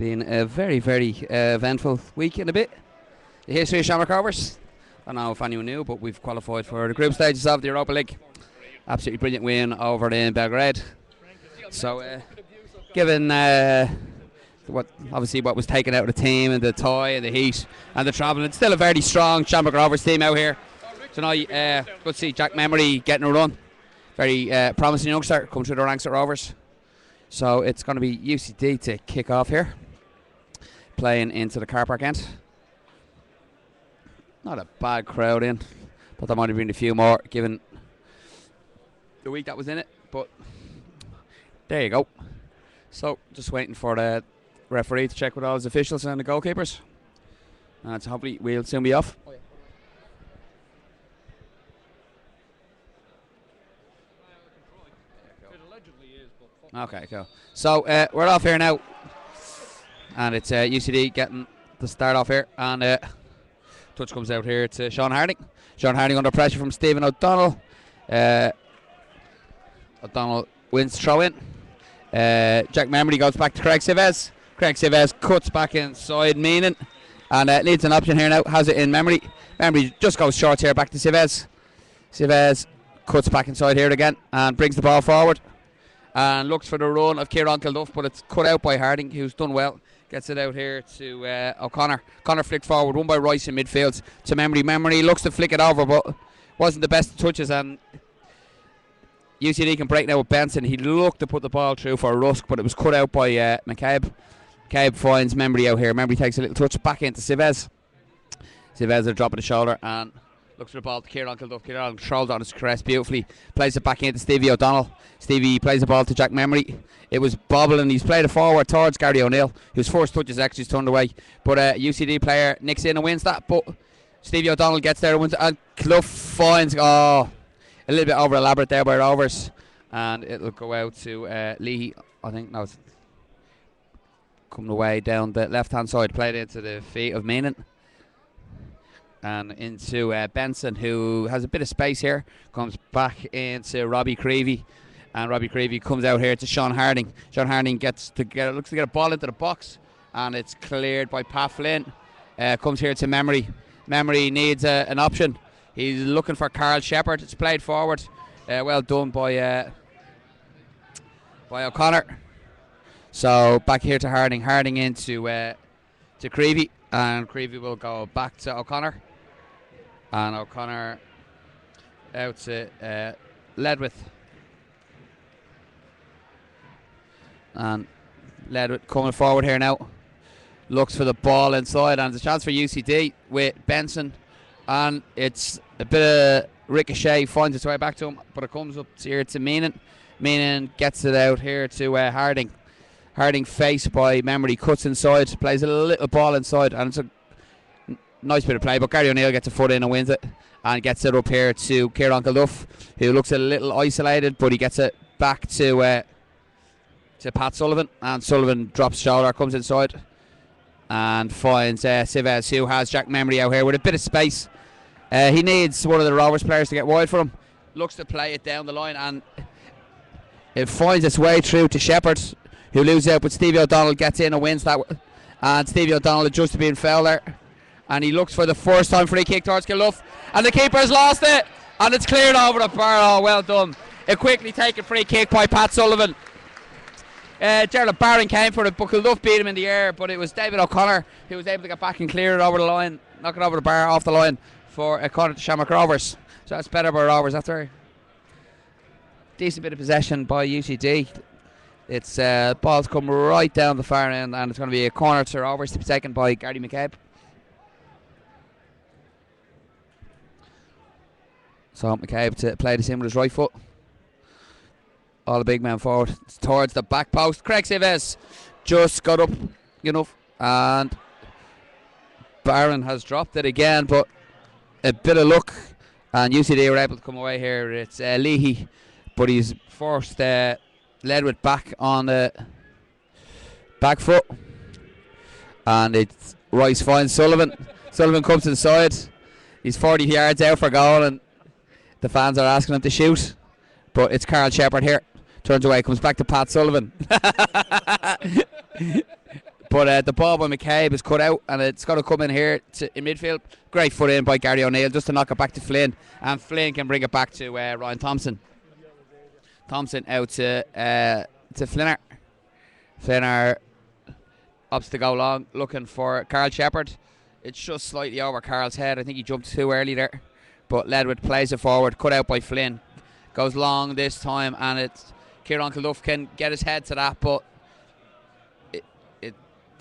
Been a very, very eventful week in a bit. The history of Shamrock Rovers. I don't know if anyone knew, but we've qualified for the group stages of the Europa League. Absolutely brilliant win over in Belgrade. So, given what was taken out of the team and the tie and the heat and the travel, it's still a very strong Shamrock Rovers team out here tonight. Good to see Jack Memory getting a run. Very promising youngster come through the ranks at Rovers. So it's going to be UCD to kick off here, playing into the car park end. Not a bad crowd in, but there might have been a few more given the week that was in it. But there you go. So just waiting for the referee to check with all his officials and the goalkeepers, and so hopefully we'll soon be off. Okay, cool. So we're off here now, and it's UCD getting the start off here, and touch comes out here to Sean Harding. Sean Harding under pressure from Stephen O'Donnell. O'Donnell wins throw in. Jack Memory goes back to Craig Civez. Craig Civez cuts back inside Meenan, and needs an option here now. Has it in Memory. Memory just goes short here back to Civez. Civez cuts back inside here again and brings the ball forward and looks for the run of Kieran Kilduff, but it's cut out by Harding, who's done well. Gets it out here to O'Connor. Connor flicked forward, won by Rice in midfield to Memory. Memory looks to flick it over, but wasn't the best touches, and UCD can break now with Benson. He looked to put the ball through for Rusk, but it was cut out by McCabe. McCabe finds Memory out here. Memory takes a little touch back into Civez. Civez a drop of the shoulder and looks for the ball to Kieran Kilduff. Kieran controls on his crest beautifully. Plays it back into Stevie O'Donnell. Stevie plays the ball to Jack Memory. It was bobbling. He's played it forward towards Gary O'Neill, whose first touch is actually turned away. But UCD player nicks in and wins that. But Stevie O'Donnell gets there and wins it. And Clough finds, a little bit over elaborate there by Rovers. And it'll go out to Leahy. I think now it's coming away down the left hand side. Played into the feet of Meenan. And into Benson, who has a bit of space here. Comes back into Robbie Creevy. And Robbie Creevy comes out here to Sean Harding. Sean Harding looks to get a ball into the box. And it's cleared by Pat Flynn. Comes here to Memory. Memory needs an option. He's looking for Carl Shepherd. It's played forward. Well done by O'Connor. So back here to Harding. Harding into Creevy. And Creevy will go back to O'Connor. And O'Connor out to Ledwith. And Ledwith coming forward here now. Looks for the ball inside, and there's a chance for UCD with Benson. And it's a bit of ricochet, finds its way back to him, but it comes up here to Meenan. Meenan gets it out here to Harding. Harding faced by Memory, cuts inside, plays a little ball inside, and it's a nice bit of play, but Gary O'Neill gets a foot in and wins it, and gets it up here to Kieran Kilduff, who looks a little isolated, but he gets it back to Pat Sullivan, and Sullivan drops shoulder, comes inside, and finds Civez, who has Jack Memory out here with a bit of space. He needs one of the Rovers players to get wide for him. Looks to play it down the line, and it finds its way through to Shepherd, who loses out, but Stevie O'Donnell gets in and wins that. And Stevie O'Donnell adjusts to being fouled there. And he looks for the first time free kick towards Kilduff. And the keeper's lost it. And it's cleared over the bar. Oh, well done. A quickly taken free kick by Pat Sullivan. Gerald Barron came for it, but Kilduff beat him in the air. But it was David O'Connor who was able to get back and clear it over the line. Knock it over the bar, off the line for a corner to Shamrock Rovers. So that's better by Rovers after decent bit of possession by UCD. It's balls come right down the far end, and it's going to be a corner to Rovers to be taken by Gary McCabe. So McCabe to play this in with his right foot. All the big men forward. It's towards the back post. Craig Civez just got up enough, and Barron has dropped it again, but a bit of luck, and UCD were able to come away here. It's Leahy, but he's forced Ledwith back on the back foot, and it's Rice finds Sullivan. Sullivan comes to the side. He's 40 yards out for goal, and the fans are asking him to shoot, but it's Carl Shepherd here. Turns away, comes back to Pat Sullivan. But But the ball by McCabe is cut out, and it's got to come in here in midfield. Great foot in by Gary O'Neill just to knock it back to Flynn, and Flynn can bring it back to Ryan Thompson. Thompson out to Flinner. Flinner ups to go long, looking for Carl Shepherd. It's just slightly over Carl's head. I think he jumped too early there. But Ledwith plays it forward, cut out by Flynn. Goes long this time, and it's Kieran Kilduff can get his head to that, but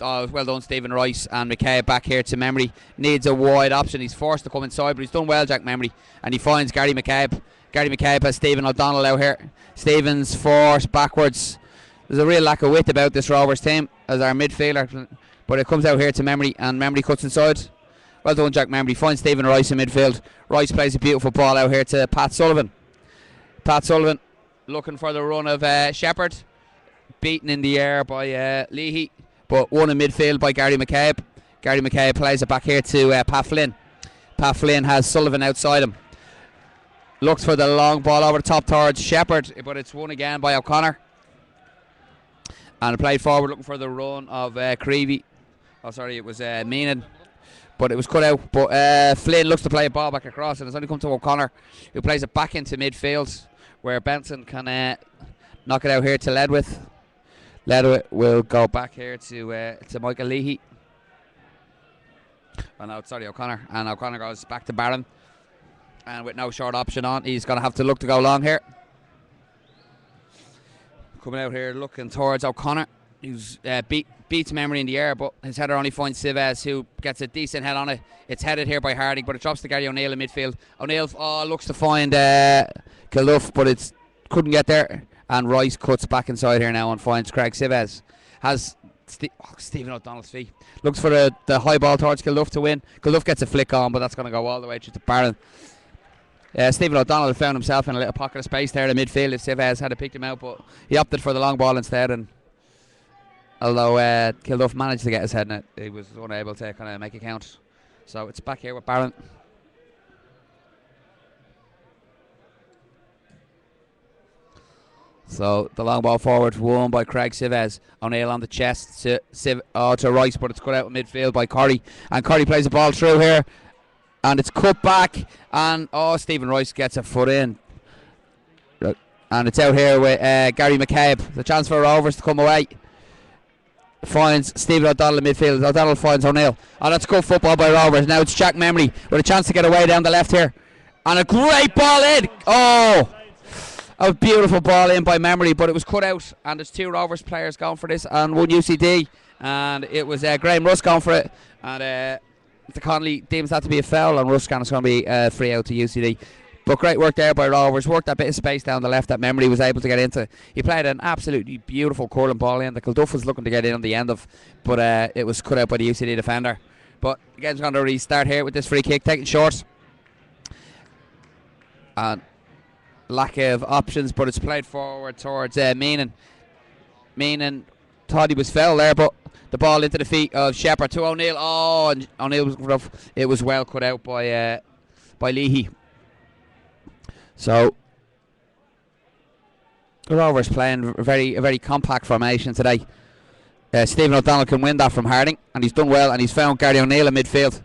well done, Stephen Rice. And McKay back here to Memory. Needs a wide option. He's forced to come inside, but he's done well, Jack Memory. And he finds Gary McCabe. Gary McCabe has Stephen O'Donnell out here. Stephen's forced backwards. There's a real lack of width about this Rovers team as our midfielder, but it comes out here to Memory, and Memory cuts inside. Well done, Jack Memory. Finds Stephen Rice in midfield. Rice plays a beautiful ball out here to Pat Sullivan. Pat Sullivan looking for the run of Shepherd. Beaten in the air by Leahy, but won in midfield by Gary McCabe. Gary McCabe plays it back here to Pat Flynn. Pat Flynn has Sullivan outside him. Looks for the long ball over the top towards Shepherd, but it's won again by O'Connor. And played forward looking for the run of Creevy. Oh, sorry, it was Meenan. But it was cut out. But Flynn looks to play a ball back across, and it's only come to O'Connor, who plays it back into midfield, where Benson can knock it out here to Ledwith. Ledwith will go back here to Michael Leahy. Oh no, sorry, O'Connor. And O'Connor goes back to Barron. And with no short option on, he's going to have to look to go long here. Coming out here looking towards O'Connor, who's beats Memory in the air, but his header only finds Sivez, who gets a decent head on it. It's headed here by Harding, but it drops to Gary O'Neill in midfield. O'Neill looks to find Kilduff, but it couldn't get there. And Rice cuts back inside here now and finds Craig Sivez. Has Stephen O'Donnell's feet. Looks for the high ball towards Kilduff to win. Kilduff gets a flick on, but that's going to go all the way through to Barron. Stephen O'Donnell found himself in a little pocket of space there in midfield if Sivez had picked him out, but he opted for the long ball instead, and although Kilduff managed to get his head in it, he was unable to kind of make it count. So it's back here with Barron. So the long ball forward won by Craig Sivez. O'Neill on the chest to Rice, but it's cut out in midfield by Corey, and Corey plays the ball through here. And it's cut back, and Stephen Rice gets a foot in. And it's out here with Gary McCabe. The chance for Rovers to come away. Finds Stephen O'Donnell in midfield. O'Donnell finds O'Neill. And that's good football by Rovers. Now it's Jack Memory with a chance to get away down the left here. And a great ball in. A beautiful ball in by Memory, but it was cut out. And there's two Rovers players going for this, and one UCD. And it was Graham Russ going for it. And the Connolly deems that to be a foul, and Ruscan is going to be free out to UCD. But great work there by Rovers. Worked that bit of space down the left that Memory was able to get into. He played an absolutely beautiful curling ball in. The Kilduff was looking to get in on the end of, but it was cut out by the UCD defender. But the game's going to restart here with this free kick taken short. And lack of options, but it's played forward towards Meenan. Meenan thought he was foul there, but the ball into the feet of Shepherd to O'Neill. And O'Neill was rough. It was well cut out by Leahy. So the Rovers playing a very compact formation today. Stephen O'Donnell can win that from Harding, and he's done well, and he's found Gary O'Neill in midfield.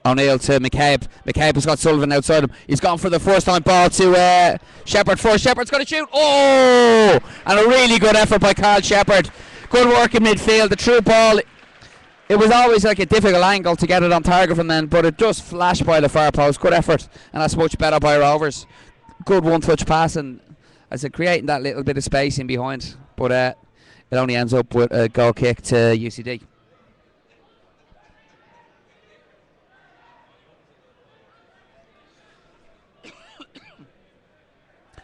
O'Neill to McCabe. McCabe has got Sullivan outside him. He's gone for the first time ball to Shepherd first. Shepherd's going to shoot. And a really good effort by Carl Shepherd. Good work in midfield. The true ball, it was always like a difficult angle to get it on target from then, but it just flashed by the far post. Good effort, and that's much better by Rovers. Good one-touch pass, and as it creating that little bit of space in behind, but it only ends up with a goal kick to UCD.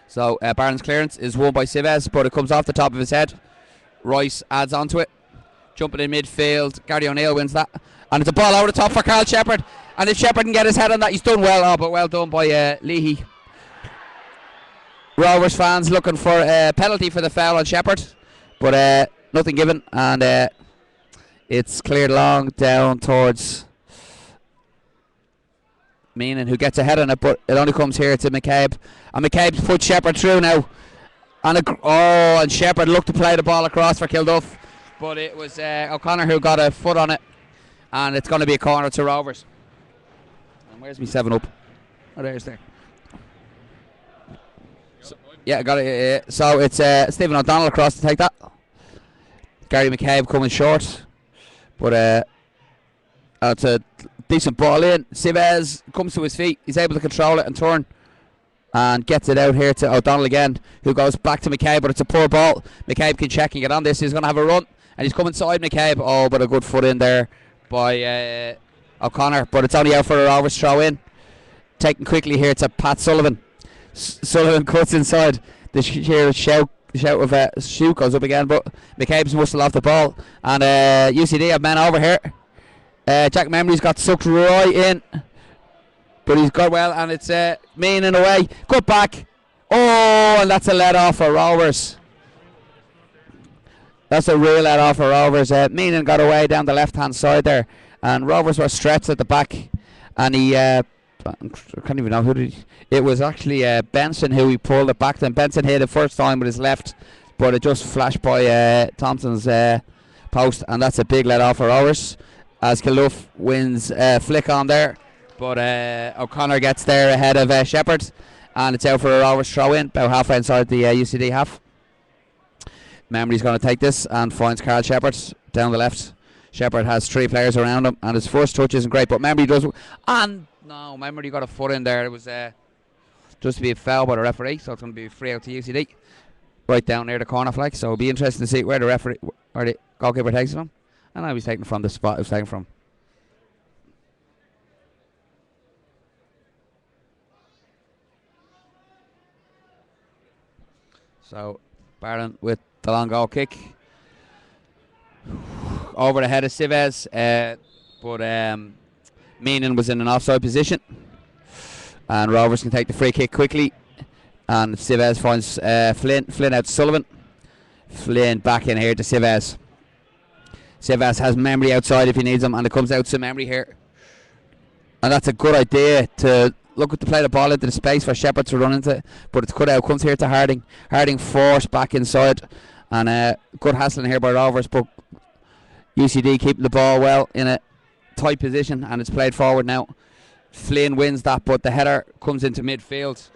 So Barron's clearance is won by Sivez, but it comes off the top of his head. Rice adds onto it. Jumping in midfield. Gary O'Neill wins that. And it's a ball over the top for Carl Shepherd. And if Shepherd can get his head on that, he's done well. But well done by Leahy. Rovers fans looking for a penalty for the foul on Shepherd. But nothing given. And it's cleared long down towards Meenan, who gets a head on it. But it only comes here to McCabe. And McCabe's put Shepherd through now. And Shepherd looked to play the ball across for Kilduff. but it was O'Connor who got a foot on it, and it's going to be a corner to Rovers. And where's me 7-up? Oh, there's there. So, yeah, got it. Yeah. So it's Stephen O'Donnell across to take that. Gary McCabe coming short, but it's a decent ball in. Civez comes to his feet. He's able to control it and turn, and gets it out here to O'Donnell again, who goes back to McCabe, but it's a poor ball. McCabe can check and get on this. He's going to have a run, and he's coming inside McCabe. Oh, but a good foot in there by O'Connor, but it's only out for a Rovers throw in. Taken quickly here to Pat Sullivan. Sullivan cuts inside. The shout of shoot goes up again, but McCabe's muscle off the ball, and UCD have men over here. Jack Memory's got sucked right in, but he's got well, and it's Meanin away. Cut back. Oh, and that's a let off for Rovers. That's a real let off for Rovers. Meanin got away down the left hand side there, and Rovers were stretched at the back, and he I can't even know who did. It was actually Benson who he pulled it back. Then Benson hit it first time with his left, but it just flashed by Thompson's post, and that's a big let off for Rovers as Kilduff wins flick on there, but O'Connor gets there ahead of Shepherd, and it's out for a Rovers throw in about halfway inside the UCD half. Memory's going to take this and finds Carl Shepherd down the left. Shepherd has 3 players around him, and his first touch isn't great, but Memory does. And no, Memory got a foot in there. It was just to be a foul by the referee, so it's going to be free out to UCD, right down near the corner flag. So it'll be interesting to see where the goalkeeper takes it from. And I was taken from the spot it was taken from. So Barron with the long goal kick over the head of Civez, but Meanin was in an offside position, and Rovers can take the free kick quickly, and Civez finds Flynn out to Sullivan. Flynn back in here to Civez. Civez has Memory outside if he needs him, and it comes out to Memory here, and that's a good idea to look at to play the ball into the space for Shepherd to run into, but it's cut out. Comes here to Harding. Harding forced back inside, and good hassling here by Rovers, but UCD keeping the ball well in a tight position, and it's played forward now. Flynn wins that, but the header comes into midfield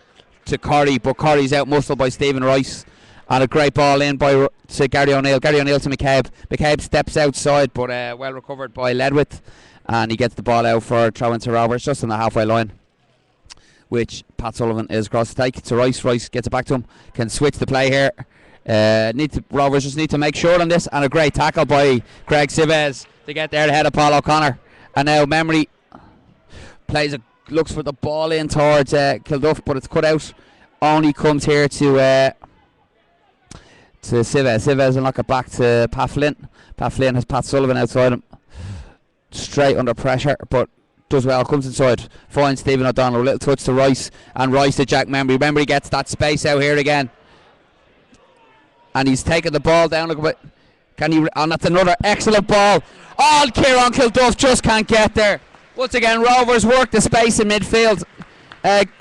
to Corrie, but Corrie's out muscled by Stephen Rice, and a great ball in to Gary O'Neill. Gary O'Neill to McCabe. McCabe steps outside, but well recovered by Ledwith, and he gets the ball out for throw into Rovers just on the halfway line, which Pat Sullivan is across to take to Rice. Rice gets it back to him, can switch the play here. Rovers just need to make sure on this, and a great tackle by Craig Civez to get there ahead of Paul O'Connor. And now Memory looks for the ball in towards Kilduff, but it's cut out. Only comes here to Civez. Civez will knock it back to Pat Flynn. Pat Flynn has Pat Sullivan outside him, straight under pressure, but does well, comes inside, finds Stephen O'Donnell, a little touch to Rice, and Rice to Jack Memory. Memory gets that space out here again, and he's taking the ball down a bit. Can he? And that's another excellent ball. Oh, Kieran Kilduff just can't get there. Once again, Rovers work the space in midfield.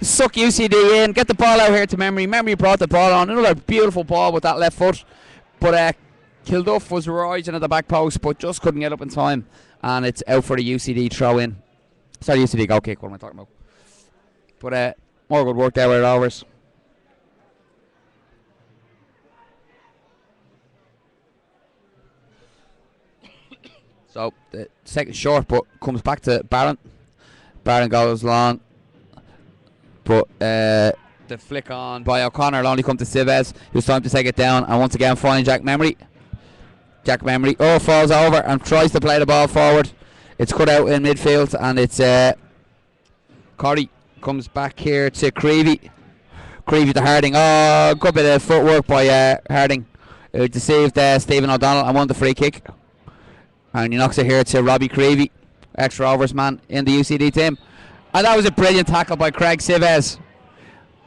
Suck UCD in, get the ball out here to Memory. Memory brought the ball on. Another beautiful ball with that left foot, but Kilduff was rising at the back post, but just couldn't get up in time, and it's out for the UCD throw in. Sorry, UCD goal kick. What am I talking about? But more good work there with Rovers. So the second short, but comes back to Barron. Barron goes long, but the flick on by O'Connor will only come to Civez, who's time to take it down, and once again finding Jack Memory. Jack Memory falls over and tries to play the ball forward. It's cut out in midfield, and it's Corrie comes back here to Creevy. Creevy to Harding. Oh, good bit of footwork by Harding. It deceived Stephen O'Donnell and won the free kick. And he knocks it here to Robbie Creevy, ex-Rovers man in the UCD team. And that was a brilliant tackle by Craig Civez.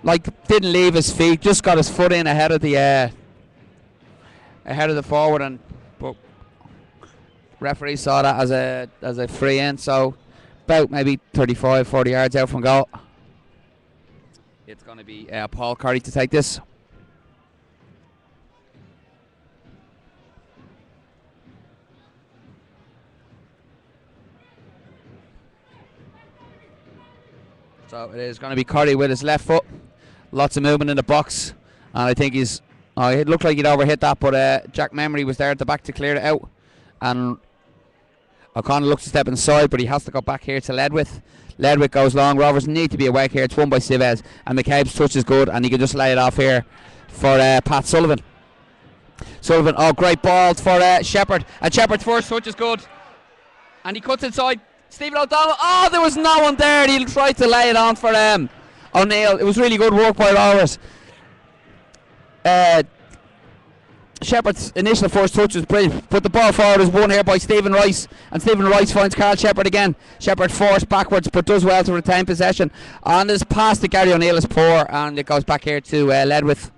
Like, didn't leave his feet, just got his foot in ahead of the forward, and but referee saw that as a free in, so about maybe 35, 40 yards out from goal. It's going to be Paul Corrie to take this. So it is going to be Curry with his left foot. Lots of movement in the box. And I think he's... Oh, it looked like he'd overhit that, but Jack Memory was there at the back to clear it out. And O'Connor looks to step inside, but he has to go back here to Ledwith. Ledwith goes long. Rovers need to be awake here. It's won by Civez. And McCabe's touch is good, and he can just lay it off here for Pat Sullivan. Sullivan, oh, great ball for Shepherd. And Shepherd's first touch is good. And he cuts inside. Stephen O'Donnell. Oh, there was no one there. He tried to lay it on for O'Neill. It was really good work by Rovers. Shepherd's initial first touch was brilliant, but the ball forward is won here by Stephen Rice, and Stephen Rice finds Carl Shepherd again. Shepherd forced backwards but does well to retain possession, and his pass to Gary O'Neill is poor, and it goes back here to Ledwith.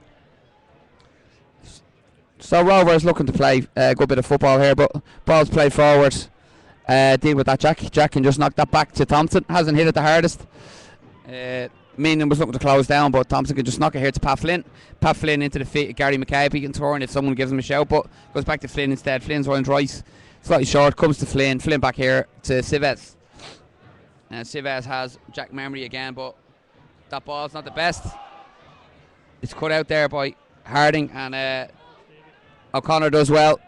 So Rovers looking to play a good bit of football here, but ball's played forward. Deal with that, Jack. Jack can just knock that back to Thompson. Hasn't hit it the hardest. Meenan was looking to close down, but Thompson can just knock it here to Pat Flynn. Pat Flynn into the feet of Gary McCabe. He can turn if someone gives him a shout, but goes back to Flynn instead. Flynn's running right, slightly short, comes to Flynn. Flynn back here to Civez. Civez has Jack Memory again, but that ball's not the best. It's cut out there by Harding, and O'Connor does well.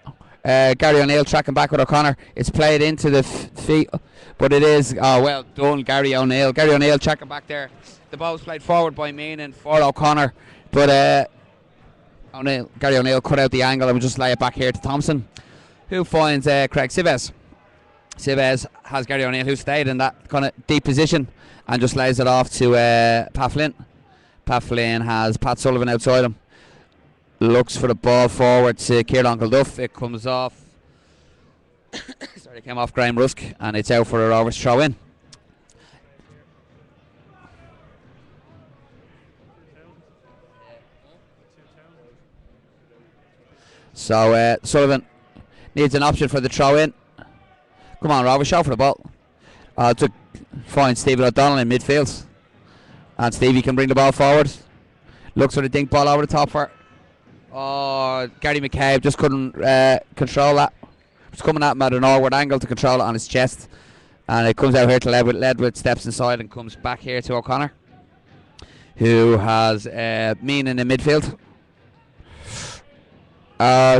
Gary O'Neill tracking back with O'Connor. It's played into the feet, but it is well done, Gary O'Neill. Gary O'Neill tracking back there. The ball was played forward by Meenan for O'Connor, but Gary O'Neill cut out the angle and will just lay it back here to Thompson, who finds Craig Civez. Civez has Gary O'Neill, who stayed in that kind of deep position, and just lays it off to Pat Flynn. Pat Flynn has Pat Sullivan outside him. Looks for the ball forward to Kieran Kilduff. It comes off. Sorry, it came off Graham Rusk, and it's out for a Rovers throw in. So Sullivan needs an option for the throw in. Come on, Rovers, shout for the ball. To find Stephen O'Donnell in midfield, and Stevie can bring the ball forward. Looks for the dink ball over the top for. Oh, Gary McCabe just couldn't control that. It's coming at him at an awkward angle to control it on his chest, and it comes out here to Ledwith. Ledwith steps inside and comes back here to O'Connor, who has Meenan in midfield.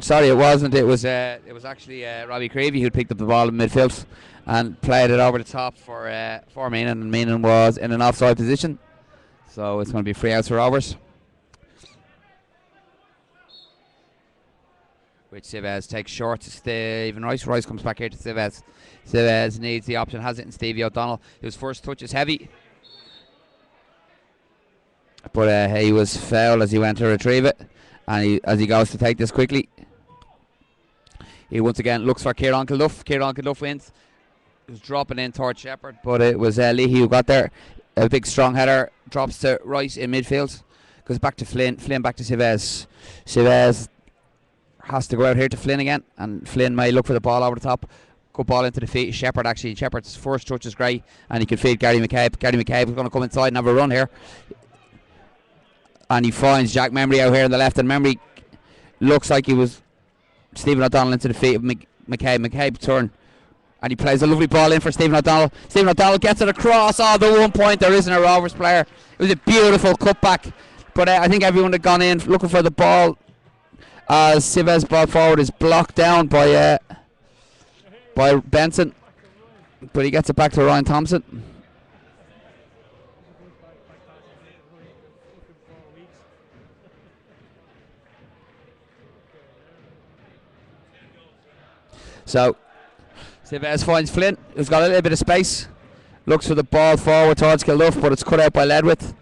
Sorry, it wasn't. It was actually Robbie Creevy who picked up the ball in midfield and played it over the top for Meenan, and Meenan was in an offside position. So it's going to be free outs for Rovers, which Civez takes short to Stephen Rice. Rice comes back here to Civez. Civez needs the option, has it in Stevie O'Donnell, whose first touch is heavy, but he was fouled as he went to retrieve it. And as he goes to take this quickly, he once again looks for Kieran Kilduff. Kieran Kilduff wins. He was dropping in towards Shepherd, but it was Leahy who got there. A big strong header, drops to Rice in midfield. Goes back to Flynn. Flynn back to Civez. Civez has to go out here to Flynn again, and Flynn may look for the ball over the top. Good ball into the feet. Shepherd actually. Shepherd's first touch is great, and he can feed Gary McCabe. Gary McCabe is going to come inside and have a run here. And he finds Jack Memory out here on the left, and Memory looks like he was Stephen O'Donnell into the feet of McCabe. McCabe turn, and he plays a lovely ball in for Stephen O'Donnell. Stephen O'Donnell gets it across. Oh, the 1 point there isn't a Rovers player. It was a beautiful cutback, but I think everyone had gone in looking for the ball. As Civez's ball forward is blocked down by Benson, but he gets it back to Ryan Thompson. So Civez finds Flynn, who's got a little bit of space. Looks for the ball forward towards Kilduff, but it's cut out by Ledwith.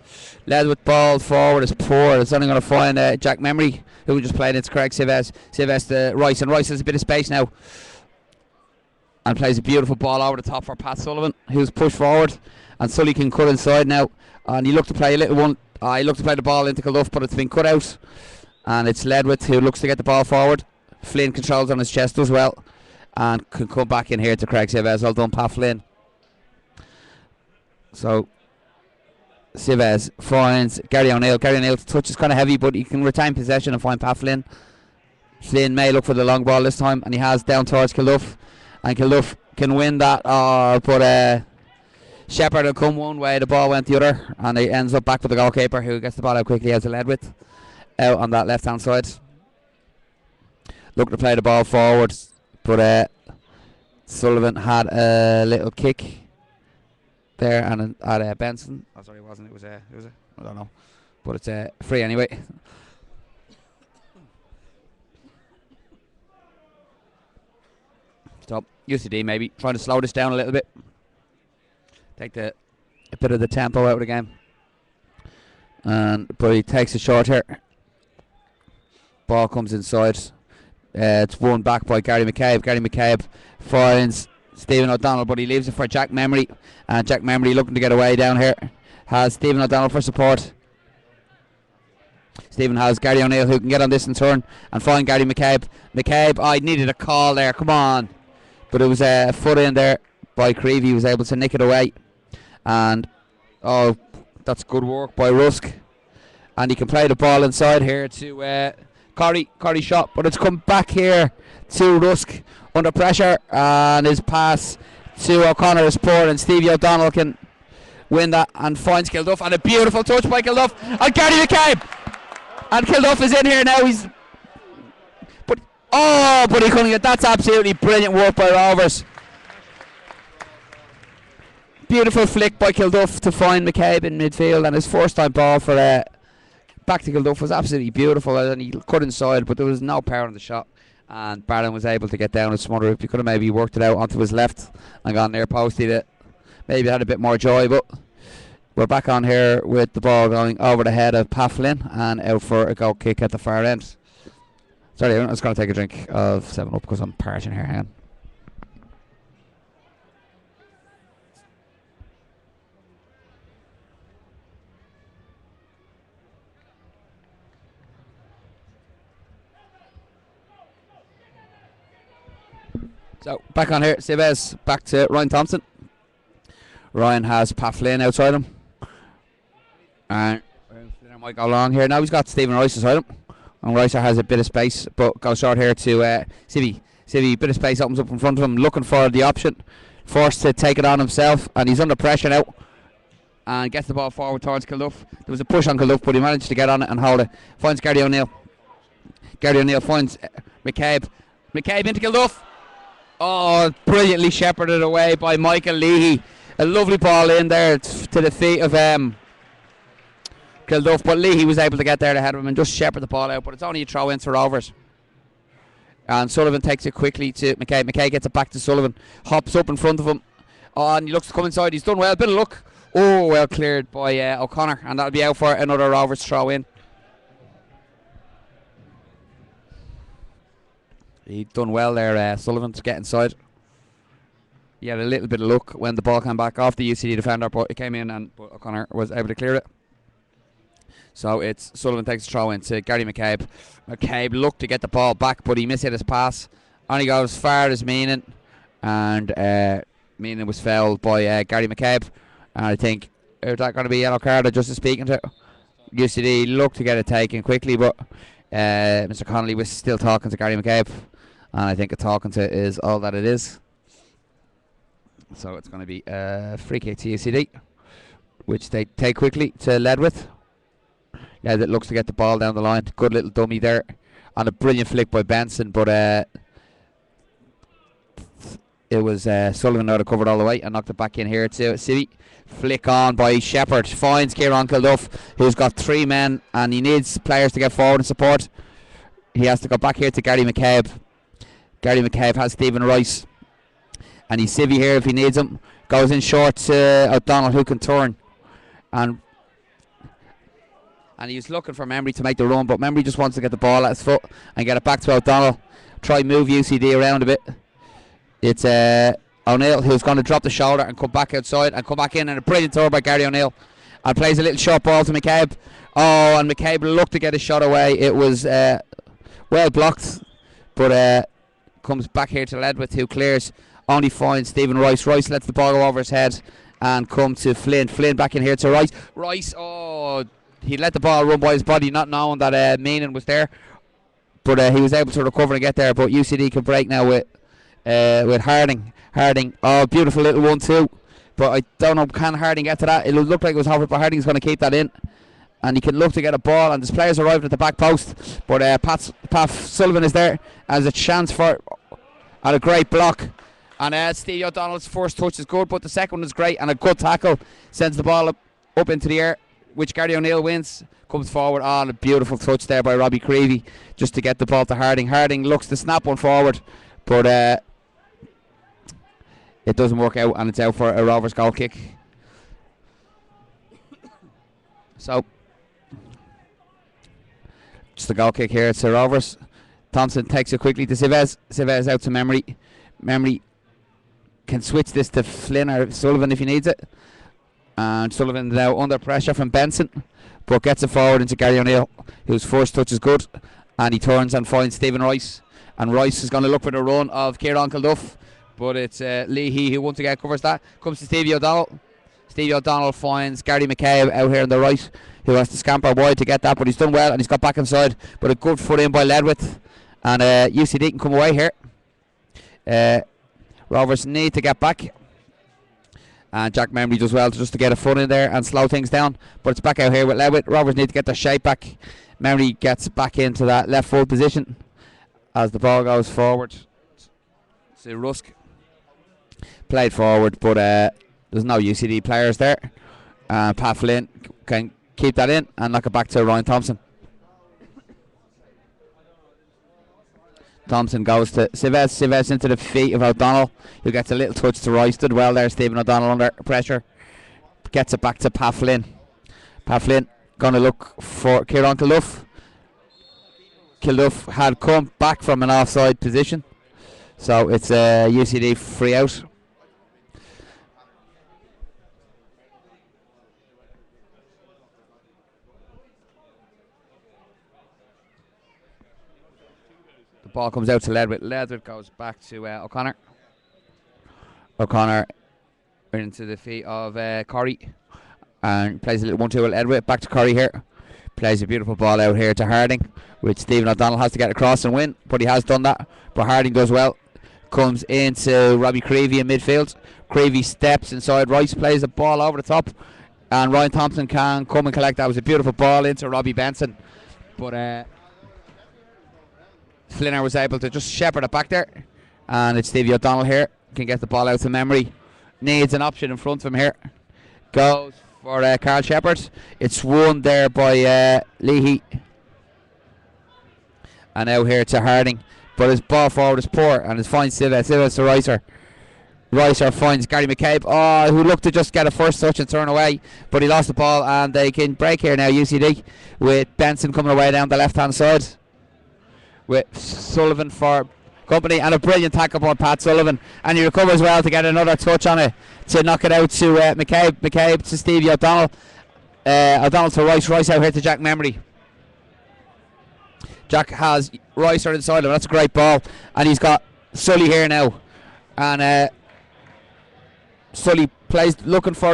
Ledwith ball forward is poor. It's only going to find Jack Memory, who just played it to Craig Civez. Civez to Rice, and Rice has a bit of space now, and plays a beautiful ball over the top for Pat Sullivan, who's pushed forward, and Sully can cut inside now. And he looked to play a little one. He looked to play the ball into Kilduff, but it's been cut out, and it's Ledwith who looks to get the ball forward. Flynn controls on his chest as well, and can come back in here to Craig Civez. Well done, Pat Flynn. So Civez finds Gary O'Neill. Gary O'Neill's touch is kind of heavy, but he can retain possession and find Pat Flynn. Flynn may look for the long ball this time, and he has down towards Kilduff, and Kilduff can win that, but Shepherd had come one way, the ball went the other, and he ends up back with the goalkeeper, who gets the ball out quickly as a led with out on that left hand side. Looking to play the ball forward, but Sullivan had a little kick there and at Benson. Oh, sorry, it wasn't. It was I don't know, but it's free anyway. So UCD maybe trying to slow this down a little bit, take a bit of the tempo out of the game, but he takes a shot here. Ball comes inside. It's won back by Gary McCabe. Gary McCabe finds Stephen O'Donnell, but he leaves it for Jack Memory. And Jack Memory looking to get away down here. Has Stephen O'Donnell for support. Stephen has Gary O'Neill, who can get on this in turn and find Gary McCabe. McCabe, I needed a call there, come on. But it was a foot in there by Creevy. He was able to nick it away. And, oh, that's good work by Rusk. And he can play the ball inside here to Corey shot, but it's come back here to Rusk under pressure, and his pass to O'Connor is poor, and Stevie O'Donnell can win that and finds Kilduff, and a beautiful touch by Kilduff and Gary McCabe, and Kilduff is in here now. But he couldn't get. That's absolutely brilliant work by Rovers. Beautiful flick by Kilduff to find McCabe in midfield, and his first time ball for back to Kilduff was absolutely beautiful, and he cut inside, but there was no power in the shot, and Barron was able to get down and smother it. He could have maybe worked it out onto his left and gone near posted it. Maybe had a bit more joy, but we're back on here with the ball going over the head of Pat Flynn and out for a goal kick at the far end. Sorry, I'm just going to take a drink of 7-Up because I'm parching here. Hang on. So, back on here, Civez, back to Ryan Thompson. Ryan has Pat Flynn outside him. And Flynn might go long here. Now he's got Stephen Rice inside him. And Rice has a bit of space, but goes short here to Civvy. Civvy, bit of space opens up in front of him, looking for the option. Forced to take it on himself, and he's under pressure now. And gets the ball forward towards Kilduff. There was a push on Kilduff, but he managed to get on it and hold it. Finds Gary O'Neill. Gary O'Neill finds McCabe. McCabe into Kilduff. Oh, brilliantly shepherded away by Michael Leahy. A lovely ball in there to the feet of Kilduff, but Leahy was able to get there ahead of him and just shepherd the ball out, but it's only a throw in for Rovers. And Sullivan takes it quickly to McKay. McKay gets it back to Sullivan, hops up in front of him, and he looks to come inside. He's done well, bit of luck. Oh, well cleared by O'Connor, and that'll be out for another Rovers throw in. He done well there, Sullivan, to get inside. He had a little bit of luck when the ball came back off the UCD defender, but it came in but O'Connor was able to clear it. So it's Sullivan takes a throw in to Gary McCabe. McCabe looked to get the ball back, but he missed his pass. Only got as far as Meenan, and Meenan was fouled by Gary McCabe. And I think, is that going to be a yellow card? Just speaking to UCD, looked to get it taken quickly, but Mr. Connolly was still talking to Gary McCabe. And I think a talking to is all that it is. So it's going to be a free kick to UCD, which they take quickly to Ledwith. Yeah, that looks to get the ball down the line. Good little dummy there. And a brilliant flick by Benson, but it was Sullivan now to cover it all the way and knocked it back in here to City. Flick on by Shepherd. Finds Kieran Kilduff, who's got 3 men, and he needs players to get forward and support. He has to go back here to Gary McCabe. Gary McCabe has Stephen Rice. And he's Civvy here if he needs him. Goes in short to O'Donnell, who can turn. And he's looking for Memory to make the run, but Memory just wants to get the ball at his foot and get it back to O'Donnell. Try move UCD around a bit. It's O'Neill who's going to drop the shoulder and come back outside and come back in, and a brilliant throw by Gary O'Neill. And plays a little short ball to McCabe. Oh, and McCabe looked to get a shot away. It was well blocked, but comes back here to Ledwith, who clears. Only finds Stephen Rice. Rice lets the ball go over his head and come to Flynn. Flynn back in here to Rice. Rice, oh, he let the ball run by his body, not knowing that Meenan was there. But he was able to recover and get there. But UCD can break now with Harding. Harding, oh, beautiful little 1-2 but I don't know, can Harding get to that? It looked like it was Howard, but Harding's going to keep that in. And he can look to get a ball, and there's players arriving at the back post. But Pat Sullivan is there as a chance for and a great block. And Stevie O'Donnell's first touch is good, but the second one is great, and a good tackle sends the ball up into the air, which Gary O'Neill wins. Comes forward on a beautiful touch there by Robbie Creevy just to get the ball to Harding. Harding looks to snap one forward, but it doesn't work out, and it's out for a Rovers goal kick. So, just a goal kick here. It's a Rovers. Thompson takes it quickly to Civez. Civez out to Memory. Memory can switch this to Flynn or Sullivan if he needs it. And Sullivan now under pressure from Benson, but gets it forward into Gary O'Neill, whose first touch is good. And he turns and finds Stephen Rice. And Rice is going to look for the run of Kieran Kilduff, but it's Leahy who once again covers that. Comes to Stevie O'Donnell. Stevie O'Donnell finds Gary McCabe out here on the right, who has to scamper wide to get that, but he's done well and he's got back inside. But a good foot in by Ledwith, and UCD can come away here. Rovers need to get back, and Jack Memory does well just to get a foot in there and slow things down. But it's back out here with Ledwith. Rovers need to get their shape back. Memory gets back into that left full position as the ball goes forward. See Rusk played forward, but there's no UCD players there. Pat Flynn can keep that in and knock it back to Ryan Thompson. Thompson goes to Civez. Civez into the feet of O'Donnell, who gets a little touch to Roy. Stood well there, Stephen O'Donnell under pressure. Gets it back to Pat Flynn. Pat Flynn going to look for Kieran Kilduff. Kilduff had come back from an offside position, so it's a UCD free out. The ball comes out to Ledwith. Ledwith goes back to O'Connor. O'Connor into the feet of Corey and plays a little 1-2 with Ledwith. Back to Corey here. Plays a beautiful ball out here to Harding, which Stephen O'Donnell has to get across and win, but he has done that. But Harding does well. Comes into Robbie Creevy in midfield. Creevy steps inside Rice, plays the ball over the top, and Ryan Thompson can come and collect. That was a beautiful ball into Robbie Benson, but Flinner was able to just shepherd it back there, and it's Stevie O'Donnell here. Can get the ball out to Memory. Needs an option in front of him here. Goes for Carl Shepherd. It's won there by Leahy. And now here to Harding. But his ball forward is poor, and it's finds Civez. Civez to Ricer. Ricer finds Gary McCabe, who looked to just get a first touch and turn away, but he lost the ball, and they can break here now, UCD, with Benson coming away down the left hand side with Sullivan for company, and a brilliant tackle by Pat Sullivan, and he recovers well to get another touch on it to knock it out to McCabe to Stevie O'Donnell. O'Donnell to Rice out here to Jack Memory. Jack has Rice inside him. That's a great ball, and he's got Sully here now, and Sully plays looking for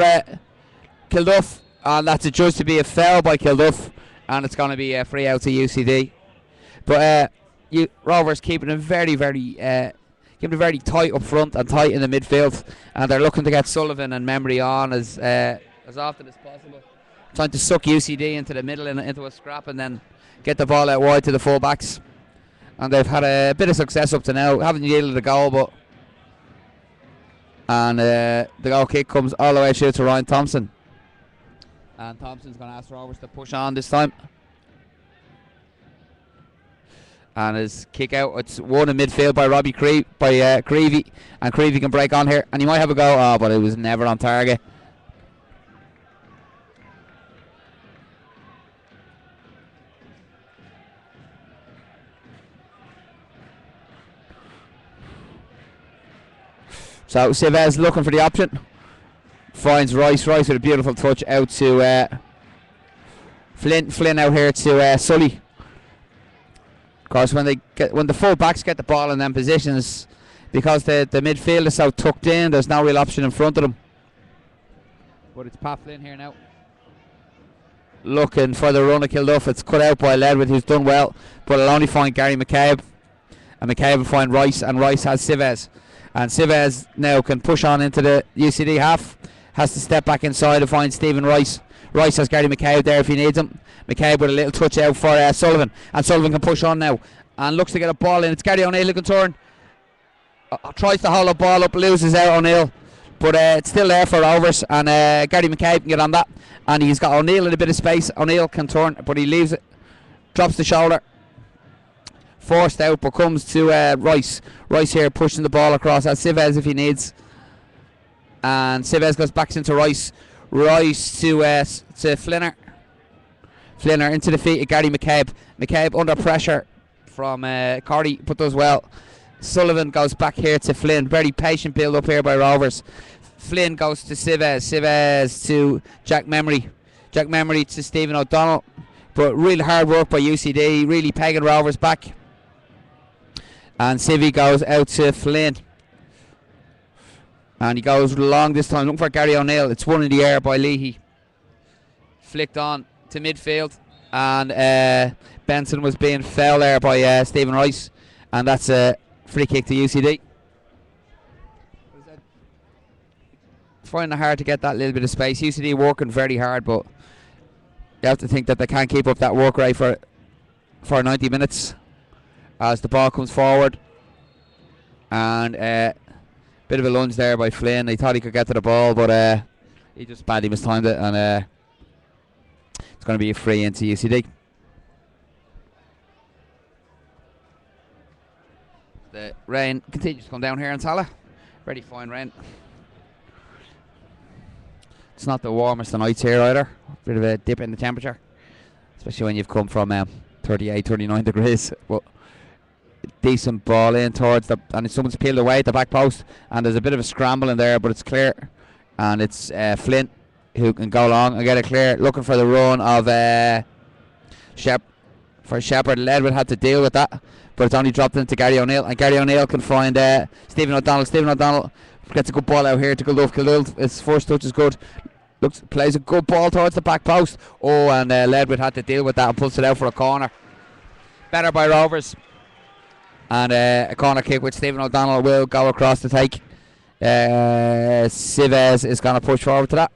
Kilduff, and that's adjudged to be a foul by Kilduff, and it's going to be a free out to UCD. But Rovers keeping it very tight up front and tight in the midfield, and they're looking to get Sullivan and Memory on as often as possible, trying to suck UCD into the middle into a scrap and then get the ball out wide to the full backs. And they've had a bit of success up to now, haven't yielded a goal, and the goal kick comes all the way through to Ryan Thompson, and Thompson's going to ask Rovers to push on this time. And his kick out, it's won in midfield by Creevy, and Creevy can break on here, and he might have a go, but it was never on target. So Civez looking for the option, finds Rice with a beautiful touch out to Flynn out here to Sully. Of course, when the full backs get the ball in them positions, because the midfield is so tucked in, there's no real option in front of them. But it's Pat Flynn here now, looking for the run of Kilduff. It's cut out by Ledwith, who's done well, but it'll only find Gary McCabe, and McCabe will find Rice, and Rice has Civez. And Civez now can push on into the UCD half. Has to step back inside to find Stephen Rice. Rice has Gary McCabe there if he needs him. McCabe with a little touch out for Sullivan. And Sullivan can push on now. And looks to get a ball in. It's Gary O'Neill who can turn. Tries to hold a ball up, loses out O'Neill. But it's still there for Rovers. And Gary McCabe can get on that. And he's got O'Neill in a bit of space. O'Neill can turn, but he leaves it. Drops the shoulder. Forced out, but comes to Rice. Rice here pushing the ball across at Civez if he needs. And Civez goes back into Rice. Rice to Flinner. Flinner into the feet of Gary McCabe. McCabe under pressure from Cordy, but does well. Sullivan goes back here to Flynn. Very patient build up here by Rovers. Flynn goes to Civez. Civez to Jack Memory. Jack Memory to Stephen O'Donnell. But real hard work by UCD. Really pegging Rovers back. And Civvy goes out to Flynn. And he goes long this time, looking for Gary O'Neill. It's one in the air by Leahy. Flicked on to midfield. And Benson was being fouled there by Stephen Rice. And that's a free kick to UCD. Finding it hard to get that little bit of space. UCD working very hard, but you have to think that they can't keep up that work rate for 90 minutes. As the ball comes forward. And bit of a lunge there by Flynn. He thought he could get to the ball, but he just badly mistimed it, and it's going to be a free into UCD. The rain continues to come down here in Tala. Very fine rain. It's not the warmest of nights here either. Bit of a dip in the temperature, especially when you've come from 38, 39 degrees. But decent ball in towards the, and someone's peeled away at the back post, and there's a bit of a scramble in there, but it's clear, and it's Flint who can go along and get it clear, looking for the run of Shepherd. Ledwood had to deal with that, but it's only dropped into Gary O'Neill, and Gary O'Neill can find Stephen O'Donnell. Stephen O'Donnell gets a good ball out here to Gildulf. Gildulf, his first touch is good. Plays a good ball towards the back post. Oh, and Ledwood had to deal with that and pulls it out for a corner. Better by Rovers. And a corner kick which Stephen O'Donnell will go across to take. Civez is going to push forward to that.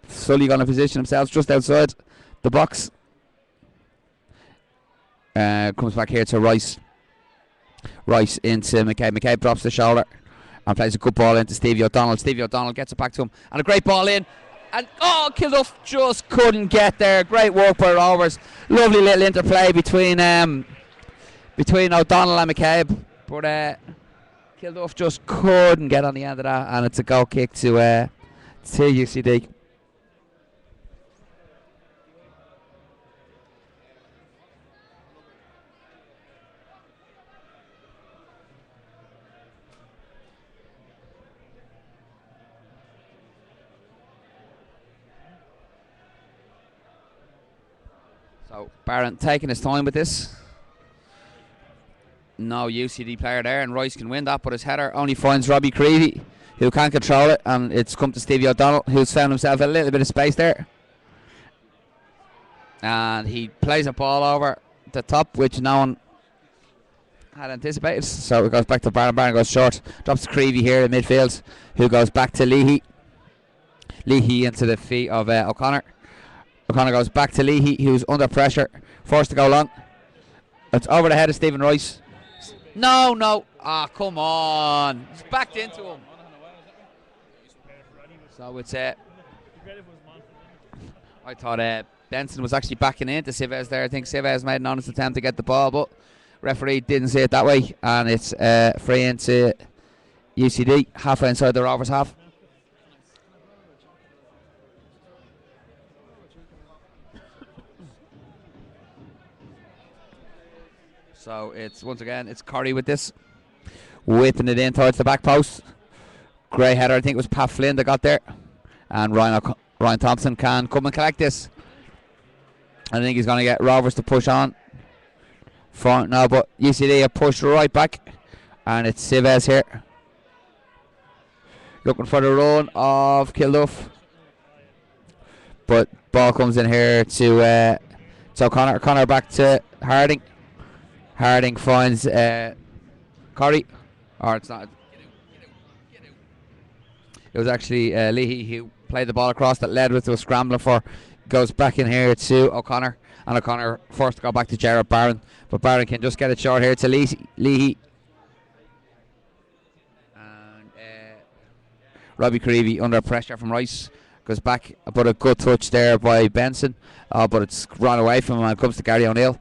Sully going to position himself just outside the box. Comes back here to Rice. Rice into McCabe. McCabe drops the shoulder and plays a good ball into Stevie O'Donnell. Stevie O'Donnell gets it back to him. And a great ball in. And Kilduff just couldn't get there. Great work by Rovers. Lovely little interplay between O'Donnell and McCabe. But Kilduff just couldn't get on the end of that. And it's a goal kick to UCD. So Barron taking his time with this. No UCD player there, and Rice can win that, but his header only finds Robbie Creevy, who can't control it, and it's come to Stevie O'Donnell, who's found himself a little bit of space there. And he plays a ball over the top, which no one had anticipated. So it goes back to Barron. Barron goes short, drops to Creevy here in midfield, who goes back to Leahy. Leahy into the feet of O'Connor. O'Connor goes back to Leahy, who's under pressure, forced to go long. It's over the head of Stephen Rice. No. Ah, come on. It's backed into him. So it's I thought Benson was actually backing into Civez there. I think Civez made an honest attempt to get the ball, but referee didn't see it that way, and it's free into UCD, halfway inside the Rovers half. So it's once again it's Corrie with this, whipping it in towards the back post. Great header, I think it was Pat Flynn that got there, and Ryan Thompson can come and collect this. I think he's going to get Rovers to push on front now, but UCD have pushed right back, and it's Civez here looking for the run of Kilduff, but ball comes in here to O'Connor. O'Connor back to Harding. Harding finds Corey. Or it's not. It was actually Leahy who played the ball across that led with, was scrambling for. Goes back in here to O'Connor. And O'Connor forced to go back to Jared Barron. But Barron can just get it short here to Leahy. And Robbie Creevy under pressure from Rice. Goes back, but a good touch there by Benson. But it's run away from him and it comes to Gary O'Neill.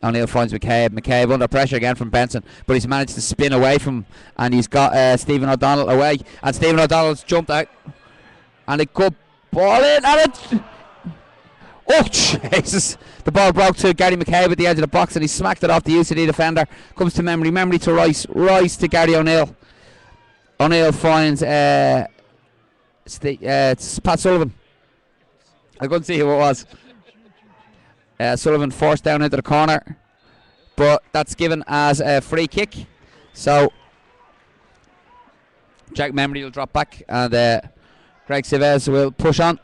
O'Neill finds McCabe. McCabe under pressure again from Benson, but he's managed to spin away from him, and he's got Stephen O'Donnell away, and Stephen O'Donnell's jumped out, and a good ball in, and it... Oh, Jesus! The ball broke to Gary McCabe at the edge of the box, and he smacked it off the UCD defender. Comes to Memory. Memory to Rice. Rice to Gary O'Neill. O'Neill finds it's Pat Sullivan. I couldn't see who it was. Sullivan forced down into the corner, but that's given as a free kick. So Jack Memory will drop back, and Craig Chavez will push on.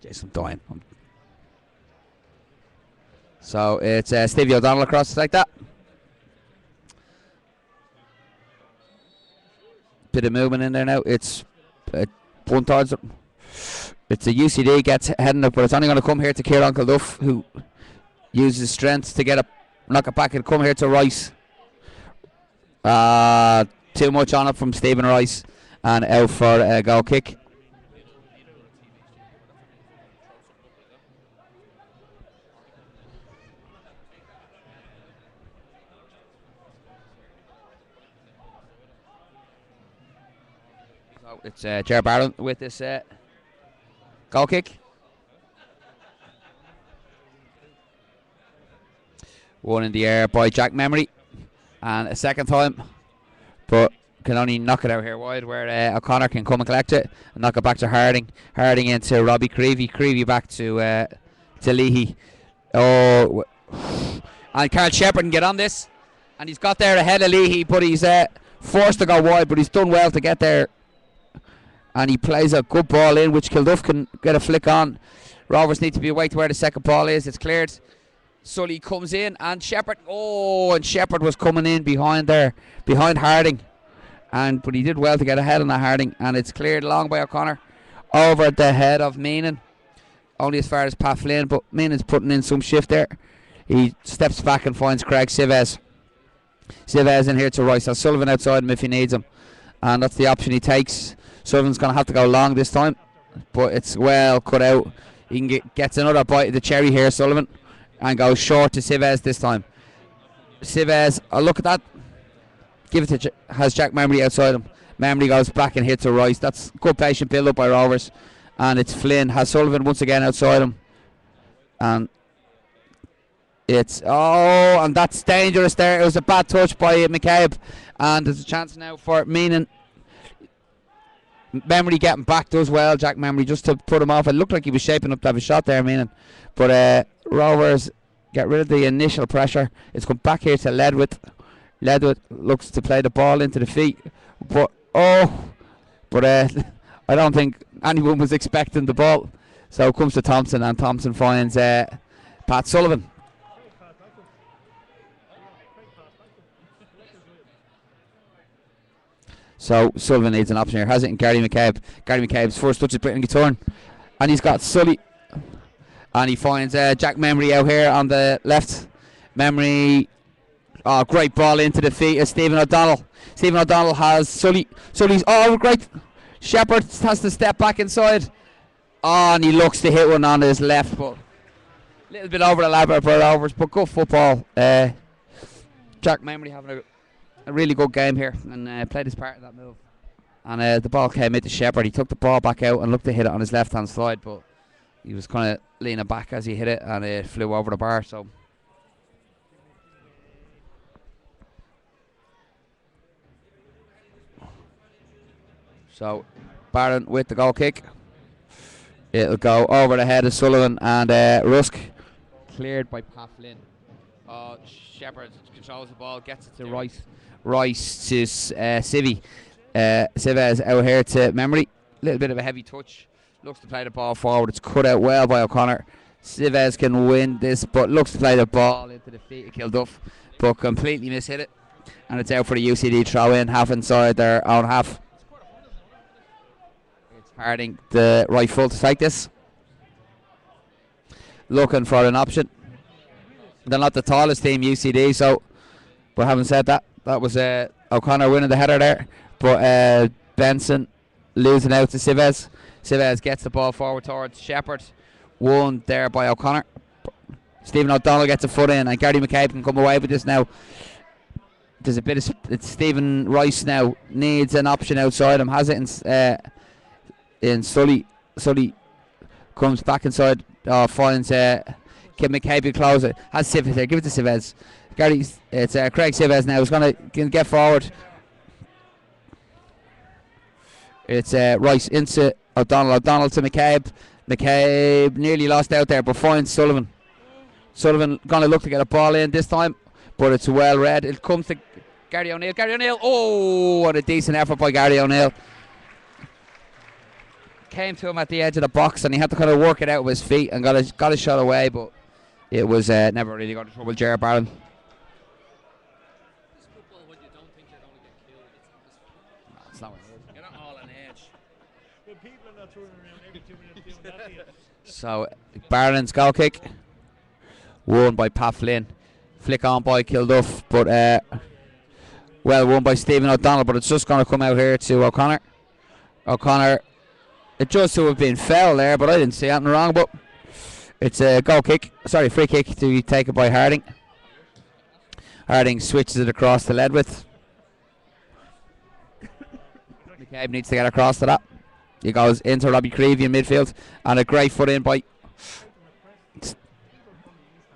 Jason Doyle. So it's Stevie O'Donnell across like that. Bit of movement in there now. It's one towards it. It's a UCD gets heading up, but it's only going to come here to Kieran Kilduff, who uses strength to get it, knock it back. It'll come here to Rice. Too much on it from Stephen Rice, and out for a goal kick. It's Jared Barron with this goal kick. One in the air by Jack Memory, and a second time, but can only knock it out here wide, where O'Connor can come and collect it and knock it back to Harding. Harding into Robbie Creevy. Creevy back to Leahy. Oh, and Carl Shepherd can get on this, and he's got there ahead of Leahy, but he's forced to go wide, but he's done well to get there. And he plays a good ball in, which Kilduff can get a flick on. Rovers need to be away to where the second ball is. It's cleared. Sully comes in, and Shepherd. Oh, and Shepherd was coming in behind there, behind Harding. But he did well to get ahead on that Harding. And it's cleared along by O'Connor over the head of Meenan. Only as far as Pat Flynn, but Meenan's putting in some shift there. He steps back and finds Craig Chavez. Chavez in here to Rice. So Sullivan outside him if he needs him. And that's the option he takes. Sullivan's going to have to go long this time, but it's well cut out. He can gets another bite of the cherry here, Sullivan, and goes short to Chavez this time. Chavez, look at that. Give it to has Jack Memory outside him. Memory goes back and hits a Rice. That's good patient build up by Rovers, and it's Flynn. Has Sullivan once again outside him, and it's and that's dangerous there. It was a bad touch by McCabe, and there's a chance now for Meenan. Memory getting back does well, Jack Memory, just to put him off. It looked like he was shaping up to have a shot there, Meenan. But Rovers get rid of the initial pressure. It's come back here to Ledwith. Ledwith looks to play the ball into the feet. But I don't think anyone was expecting the ball. So it comes to Thompson, and Thompson finds Pat Sullivan. So Sullivan needs an option here. Has it in Gary McCabe. Gary McCabe's first touch is Brittany Turn. And he's got Sully. And he finds Jack Memory out here on the left. Memory. Oh, great ball into the feet of Stephen O'Donnell. Stephen O'Donnell has Sully. Sully's, great. Shepherd has to step back inside. Oh, and he looks to hit one on his left foot. A little bit over the ladder for Rovers, but good football. Jack Memory having a really good game here, and played his part in that move. And the ball came into Shepherd. He took the ball back out and looked to hit it on his left hand side, but he was kind of leaning back as he hit it, and it flew over the bar. So Barron with the goal kick. It'll go over the head of Sullivan, and Rusk cleared by Pat Flynn. Shepherd controls the ball, gets it to Rice. Rice to Civey. Civez out here to Memory. A little bit of a heavy touch Looks to play the ball forward. It's cut out well by O'Connor. Civez can win this, but looks to play the ball into the feet of Kilduff, but completely mishit it. And it's out for the UCD throw in, half inside their own half. It's Harding, the right full, to take this. Looking for an option. They're not the tallest team, UCD, so, but having said that, that was O'Connor winning the header there. But Benson losing out to Civez. Civez gets the ball forward towards Shepherd. Won there by O'Connor. Stephen O'Donnell gets a foot in, and Gary McCabe can come away with this now. There's a bit of Stephen Rice now needs an option outside him. Has it in Sully. Sully comes back inside. Finds Kim McCabe to close it. Has Civez there. Give it to Civez. It's Craig Civez now. He's gonna get forward. It's Rice into O'Donnell. O'Donnell to McCabe. McCabe nearly lost out there, but finds Sullivan. Sullivan going to look to get a ball in this time, but it's well read. It comes to Gary O'Neill. Gary O'Neill. Oh, what a decent effort by Gary O'Neill. Came to him at the edge of the box, and he had to kind of work it out with his feet and got a shot away, but it was never really got in trouble. Jared Barron. It's not what it is. You're not all on edge. People are not turning around every 2 minutes doing that to you. So Barron's goal kick won by Pat Flynn. Flick on by Kilduff, but well won by Stephen O'Donnell, but it's just going to come out here to O'Connor. O'Connor, it just to have been foul there, but I didn't see anything wrong, but it's a free kick to be taken by Harding. Harding switches it across to Ledwith. McCabe needs to get across to that. He goes into Robbie Creevy in midfield, and a great foot in by.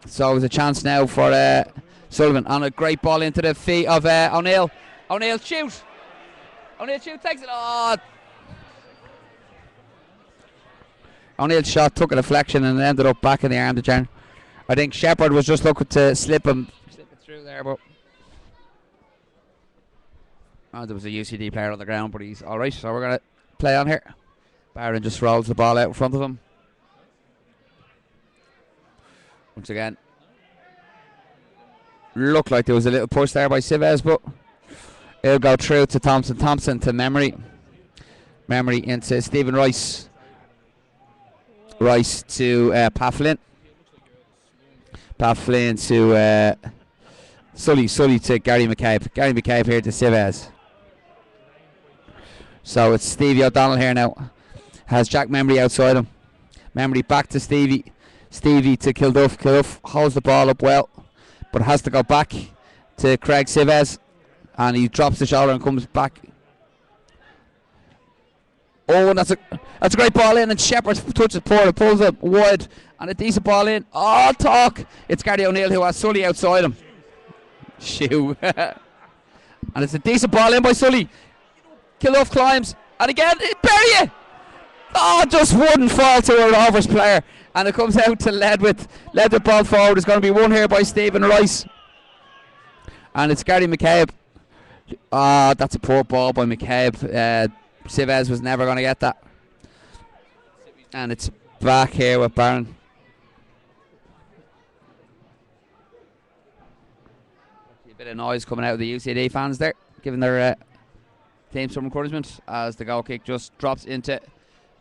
So there's a chance now for Sullivan, and a great ball into the feet of O'Neill. O'Neill shoot. O'Neill shoot, takes it. Oh. O'Neill's shot took a deflection and ended up back in the arm of Jan. I think Shepherd was just looking to slip it through there, but there was a UCD player on the ground, but he's all right. So we're gonna play on here. Barron just rolls the ball out in front of him. Once again, looked like there was a little push there by Civez, but it'll go through to Thompson. Thompson to Memory. Memory into Stephen Rice. Rice to Pat Flynn. Pat Flynn to Sully. Sully to Gary McCabe. Gary McCabe here to Civez. So it's Stevie O'Donnell here now. Has Jack Memory outside him. Memory back to Stevie. Stevie to Kilduff. Kilduff holds the ball up well, but has to go back to Craig Civez, and he drops the shoulder and comes back. Oh, and that's a great ball in, and Shepherd touches Porter, pulls it wide, and a decent ball in. Oh, talk! It's Gary O'Neill who has Sully outside him. Shoo. And it's a decent ball in by Sully. Kilduff climbs, and again, bury it! Oh, just wouldn't fall to a Rovers player. And it comes out to Ledwith. Ledwith ball forward is going to be won here by Stephen Rice. And it's Gary McCabe. Ah, that's a poor ball by McCabe. Civez was never going to get that. And it's back here with Barron. A bit of noise coming out of the UCD fans there, giving their team some encouragement as the goal kick just drops into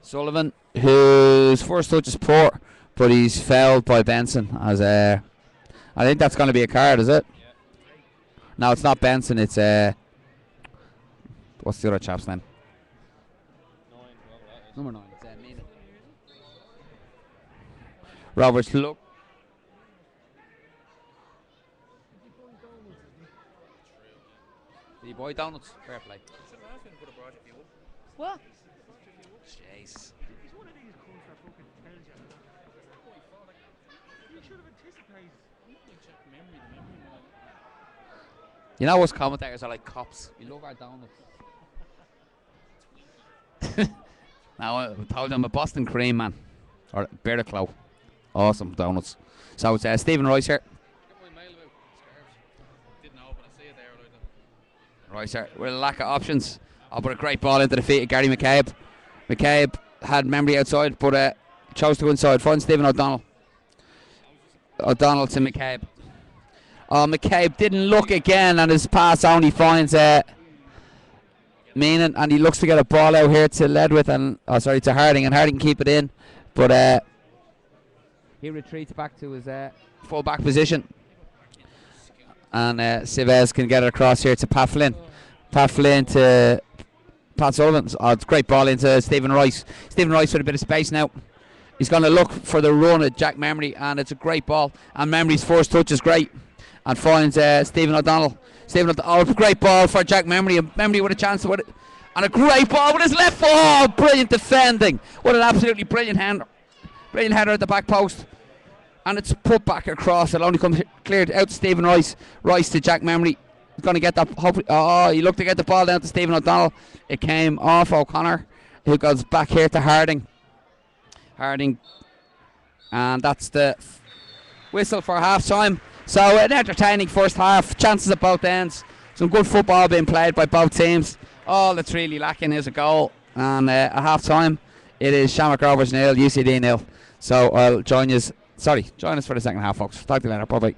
Sullivan, whose first touch is poor, but he's fouled by Benson. As I think that's going to be a card, is it? Yeah. No, it's not Benson. It's what's the other chap's name? Number 9. It's Mina. Roberts, look. Did he buy donuts? Fair play. What? Jeez. He's one of these cunts that fucking tells you. You should have anticipated. You know, us commentators are like cops. We love our donuts. Now, I told you I'm a Boston cream man. Or Bear the Clow. Awesome donuts. So it's Stephen Rice here. Didn't know, but I see it there. Rice here with a lack of options. Oh, but a great ball into the feet of Gary McCabe. McCabe had Memory outside, but chose to go inside. Finds Stephen O'Donnell. O'Donnell to McCabe. Oh, McCabe didn't look again, and his pass only finds Meenan, and he looks to get a ball out here to Ledwith and to Harding, and Harding can keep it in, but he retreats back to his full back position, and Civez can get it across here to Pat Flynn. Pat Flynn to Pat Sullivan. Oh, it's a great ball into Stephen Rice. Stephen Rice with a bit of space now. He's going to look for the run at Jack Memory, and it's a great ball, and Memory's first touch is great, and finds Stephen O'Donnell. Great ball for Jack Memory, and Memory with a chance to win it, and a great ball with his left foot. Oh, brilliant defending! What an absolutely brilliant header at the back post, and it's put back across. It only comes cleared out to Stephen Rice. Rice to Jack Memory. He's going to get that. He looked to get the ball down to Stephen O'Donnell. It came off O'Connor, who goes back here to Harding. And that's the whistle for half time. So an entertaining first half, chances at both ends, some good football being played by both teams. All that's really lacking is a goal, and at half time it is Shamrock Rovers 0, UCD 0. So I'll join us for the second half, folks. Talk to you later. Bye bye.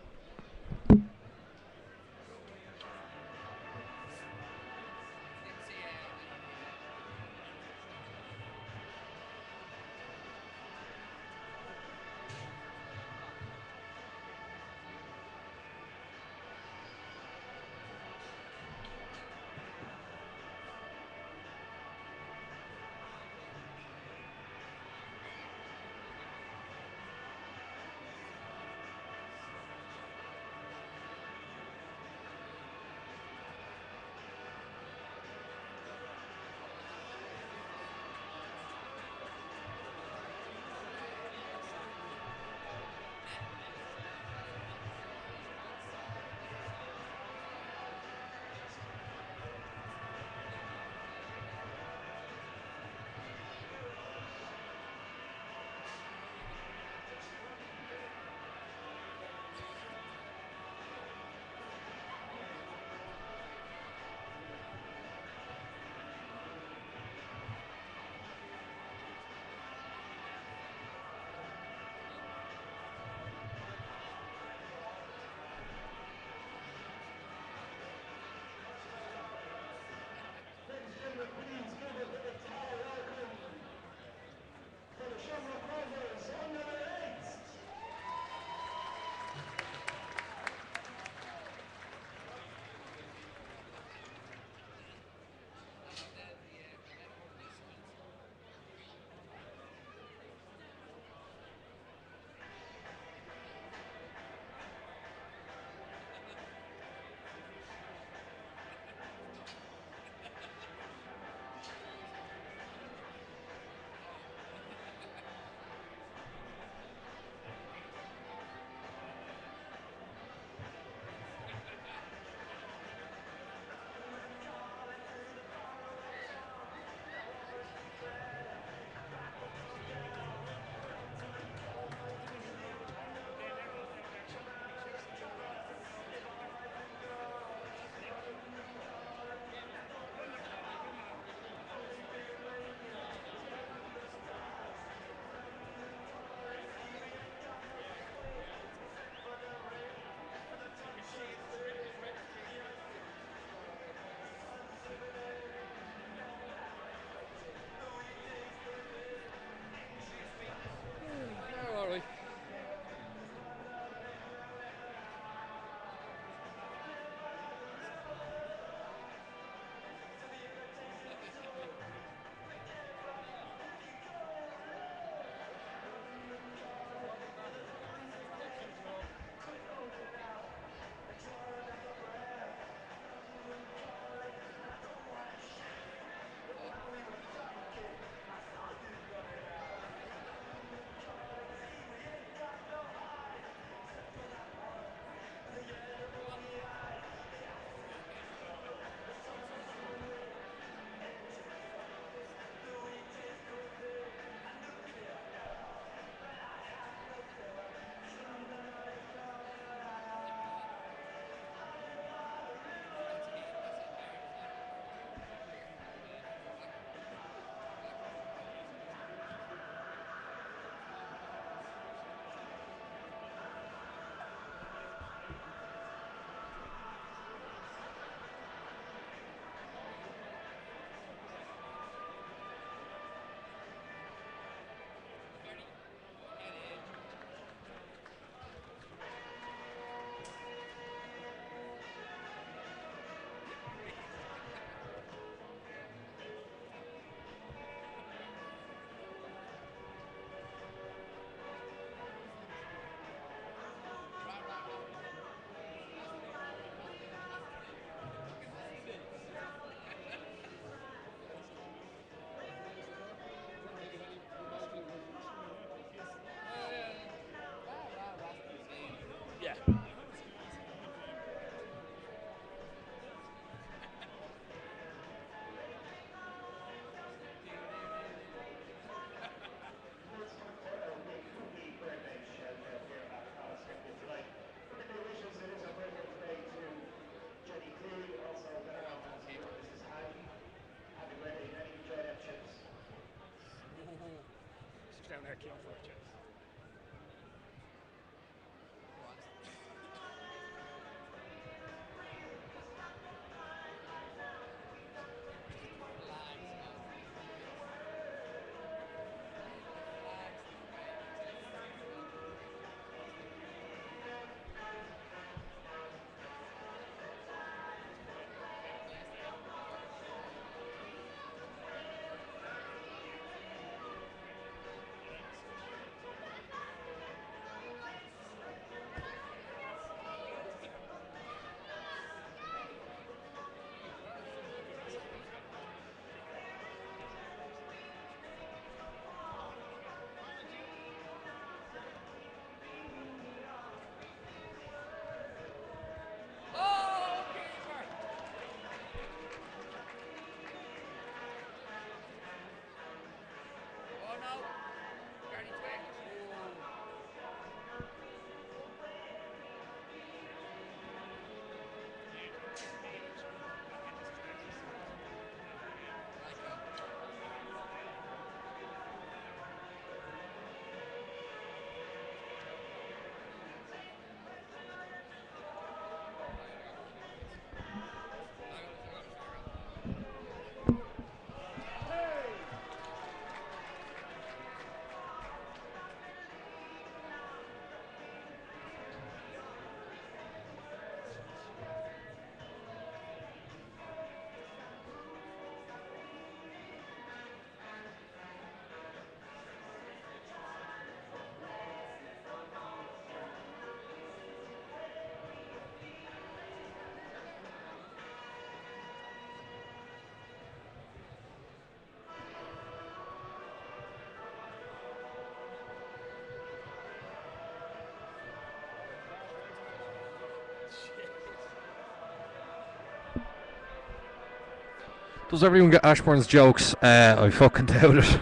Does everyone get Ashbourne's jokes? I fucking doubt it.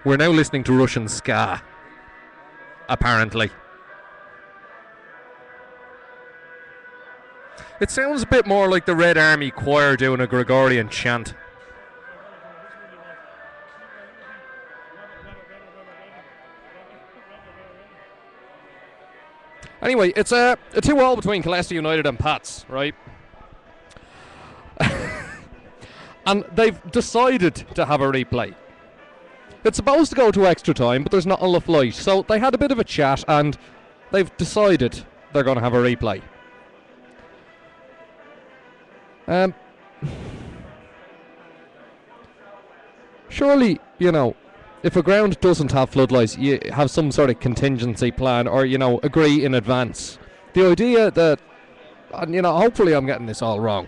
We're now listening to Russian ska. Apparently. It sounds a bit more like the Red Army Choir doing a Gregorian chant. Anyway, it's a 2-2 between Colesta United and Pats, right? And they've decided to have a replay. It's supposed to go to extra time, but there's not enough light. So they had a bit of a chat and they've decided they're going to have a replay. Surely, you know, if a ground doesn't have floodlights, you have some sort of contingency plan or, you know, agree in advance. The idea that, and, you know, hopefully I'm getting this all wrong,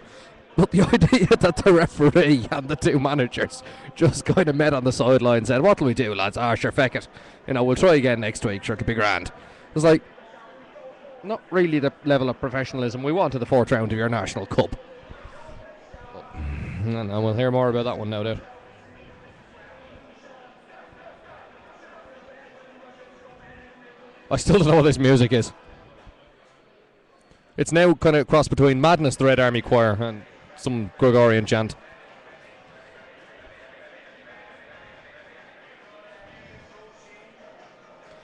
but the idea that the referee and the two managers just kind of met on the sideline and said, what'll we do, lads? Sure, feck it. You know, we'll try again next week, sure, it'll be grand. It's like, not really the level of professionalism we want to the fourth round of your National Cup. And we'll hear more about that one, no doubt. I still don't know what this music is. It's now kind of cross between Madness, the Red Army Choir, and some Gregorian chant.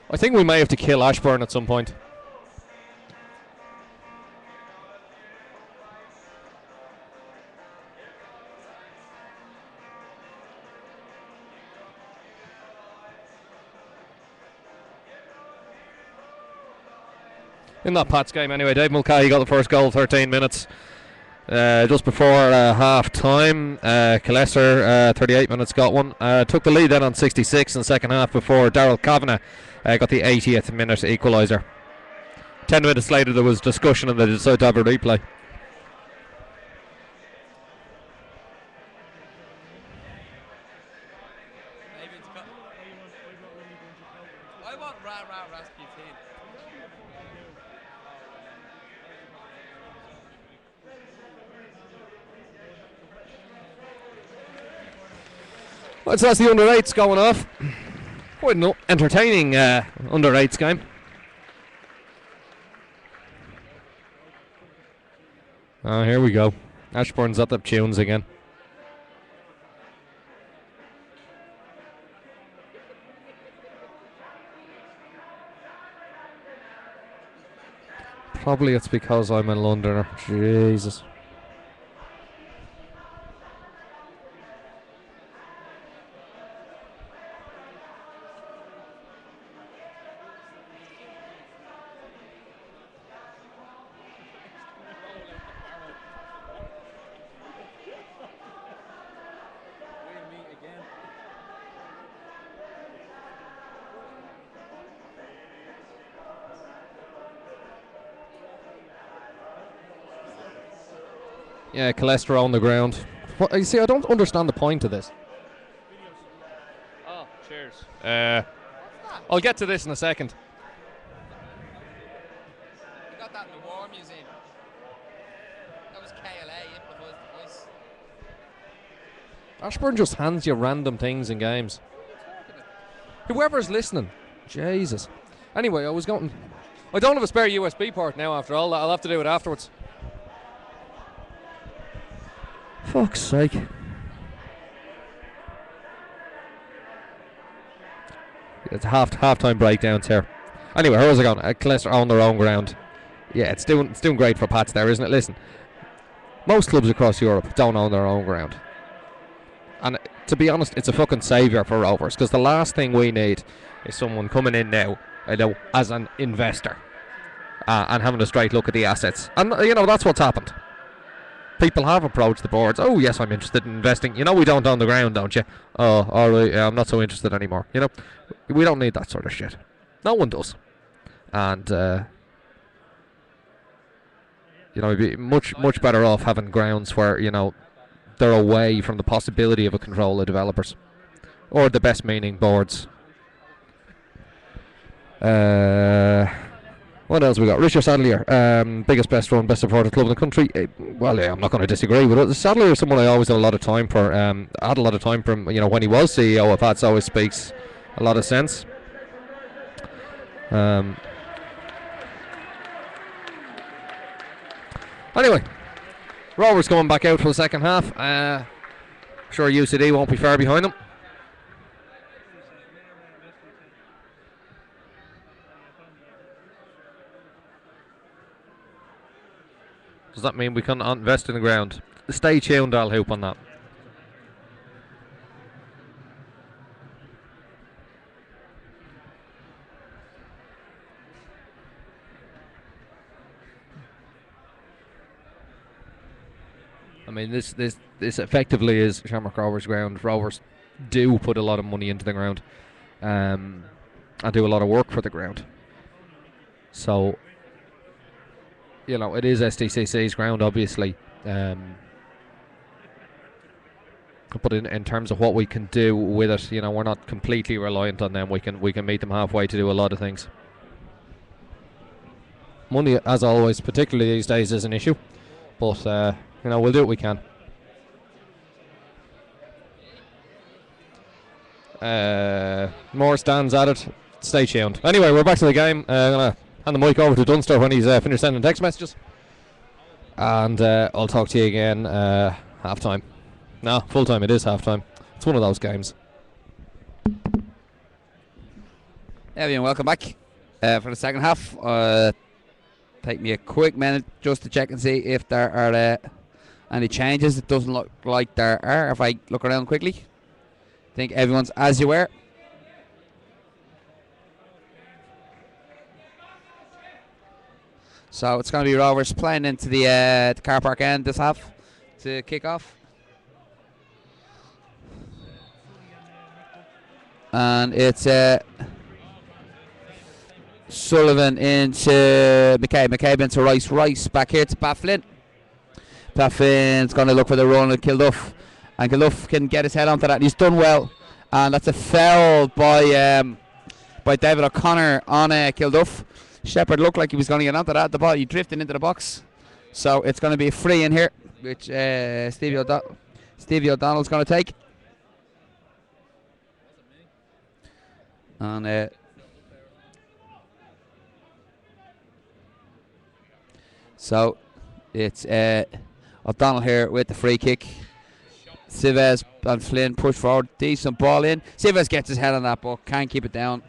I think we may have to kill Ashbourne at some point. In that Pats game anyway, Dave Mulcahy got the first goal, 13 minutes. Just before half time, Colester, 38 minutes, got one. Took the lead then on 66 in the second half before Daryl Kavanagh got the 80th minute equaliser. 10 minutes later there was discussion and they decided to have a replay. Well, so that's the under-8s going off. Quite an entertaining under-8s game. Oh, here we go. Ashbourne's at the tunes again. Probably it's because I'm a Londoner. Jesus. Yeah, cholesterol on the ground. What, you see, I don't understand the point of this. Oh, cheers. I'll get to this in a second. You got that in the War Museum. That was KLA, improvised device. Ashburn just hands you random things in games. Whoever's listening, Jesus. Anyway, I don't have a spare USB port now after all. I'll have to do it afterwards. Fuck's sake. It's half-time breakdowns here. Anyway, how's it going? Leicester on their own ground. Yeah, it's doing great for Pats there, isn't it? Listen, most clubs across Europe don't own their own ground. And to be honest, it's a fucking saviour for Rovers, because the last thing we need is someone coming in now, as an investor and having a straight look at the assets. And, that's what's happened. People have approached the boards. Oh, yes, I'm interested in investing. We don't own the ground, don't you? Oh, all right, yeah, I'm not so interested anymore. We don't need that sort of shit. No one does. And, we'd be much better off having grounds where, they're away from the possibility of a control of developers. Or the best meaning boards. What else we got? Richard Sadlier, biggest, best run, best supported club in the country. Well, yeah, I'm not going to disagree with it. Sadlier is someone I always had a lot of time for. I had a lot of time for him, when he was CEO of Pats. Always speaks a lot of sense. Anyway, Rovers coming back out for the second half. Sure, UCD won't be far behind them. Does that mean we can invest in the ground? Stay tuned, I'll hope on that. I mean, this effectively is Shamrock Rovers ground. Rovers do put a lot of money into the ground, and do a lot of work for the ground. So, it is SDCC's ground, obviously. But in terms of what we can do with it, we're not completely reliant on them. We can meet them halfway to do a lot of things. Money, as always, particularly these days, is an issue. But we'll do what we can. More stands at it. Stay tuned. Anyway, we're back to the game. I'm gonna hand the mic over to Dunster when he's finished sending text messages. And I'll talk to you again half time. No, full time. It is half time. It's one of those games. Everyone, welcome back for the second half. Take me a quick minute just to check and see if there are any changes. It doesn't look like there are. If I look around quickly, I think everyone's as you were. So it's going to be Rovers playing into the car park end this half to kick off. And it's Sullivan into McCabe. McCabe into Rice. Rice back here to Pat Flynn. Pat Flynn's going to look for the run at Kilduff. And Kilduff can get his head onto that. And he's done well. And that's a foul by David O'Connor on Kilduff. Shepherd looked like he was going to get onto that. The ball, he drifted into the box. So it's going to be a free in here, which Stevie O'Donnell's going to take. And so it's O'Donnell here with the free kick. Civez and Flynn push forward. Decent ball in. Civez gets his head on that ball. Can't keep it down.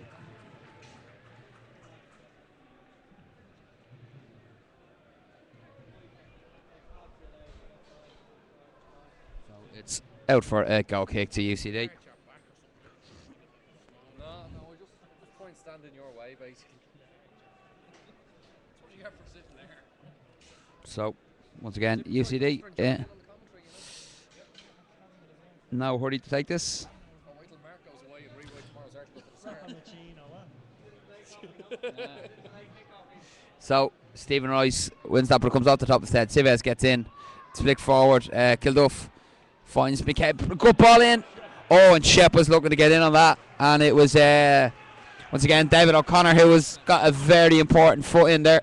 out for a goal kick to UCD. No, just point stand in your way, basically. That's what you have for sitting there. So, once again, UCD. No hurry to take this. Oh, wait till Mark goes away and rewrite tomorrow's article for the start. So, Stephen Rice wins that, but it comes off the top instead. Cives gets in. It's flicked forward. Kilduff finds McCabe. Good ball in. Oh, and Shep was looking to get in on that. And it was, once again, David O'Connor who was got a very important foot in there.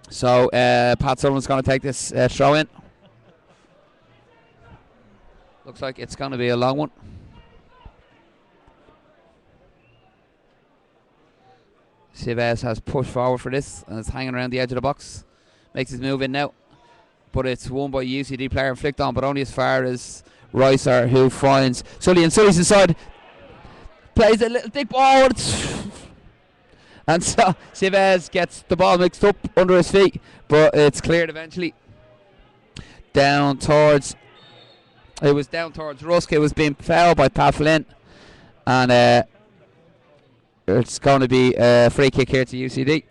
So, Pat Sullivan's going to take this throw in. Looks like it's going to be a long one. Cives has pushed forward for this and is hanging around the edge of the box. Makes his move in now. But it's won by a UCD player and flicked on, but only as far as Ricer, who finds Sully, and Sully's inside. Plays a little thick ball. And so Cives gets the ball mixed up under his feet, but it's cleared eventually. Down towards Rusk. It was being fouled by Pat Flynn. And it's going to be a free kick here to UCD.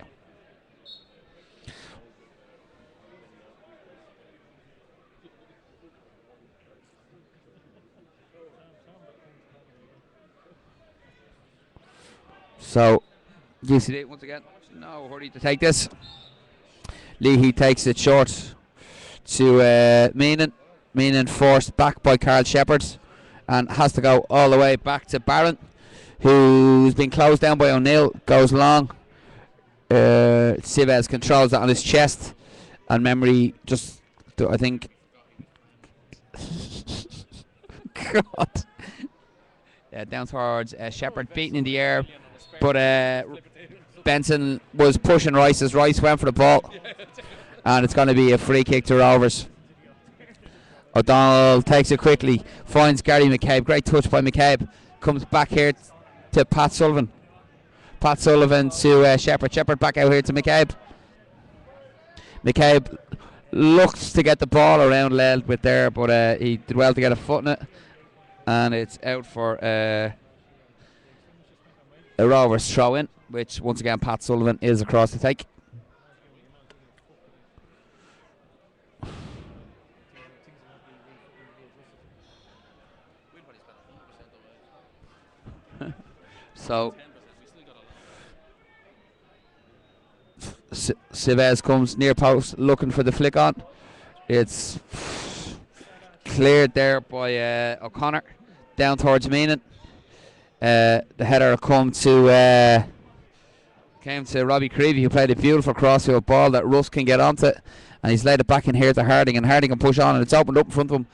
So, UCD once again, no hurry to take this. Leahy takes it short to Meenan. Meenan forced back by Carl Shepherd and has to go all the way back to Barron, who's been closed down by O'Neill. Goes long. Cives controls it on his chest, and Memory just, I think. God. Down towards Shepherd, beaten in the air, but Benson was pushing Rice as Rice went for the ball, and it's going to be a free kick to Rovers. O'Donnell takes it quickly, finds Gary McCabe. Great touch by McCabe. Comes back here to Pat Sullivan. Pat Sullivan to Shepherd. Shepherd back out here to McCabe. McCabe looks to get the ball around Leld with there, but he did well to get a foot in it. And it's out for a Rovers throw in, which once again Pat Sullivan is across to take. So Cives comes near post looking for the flick on. It's cleared there by O'Connor down towards Meenan. The header came to Robbie Creevy, who played a beautiful crossfield ball that Russ can get onto, and he's laid it back in here to Harding, and Harding can push on, and it's opened up in front of him.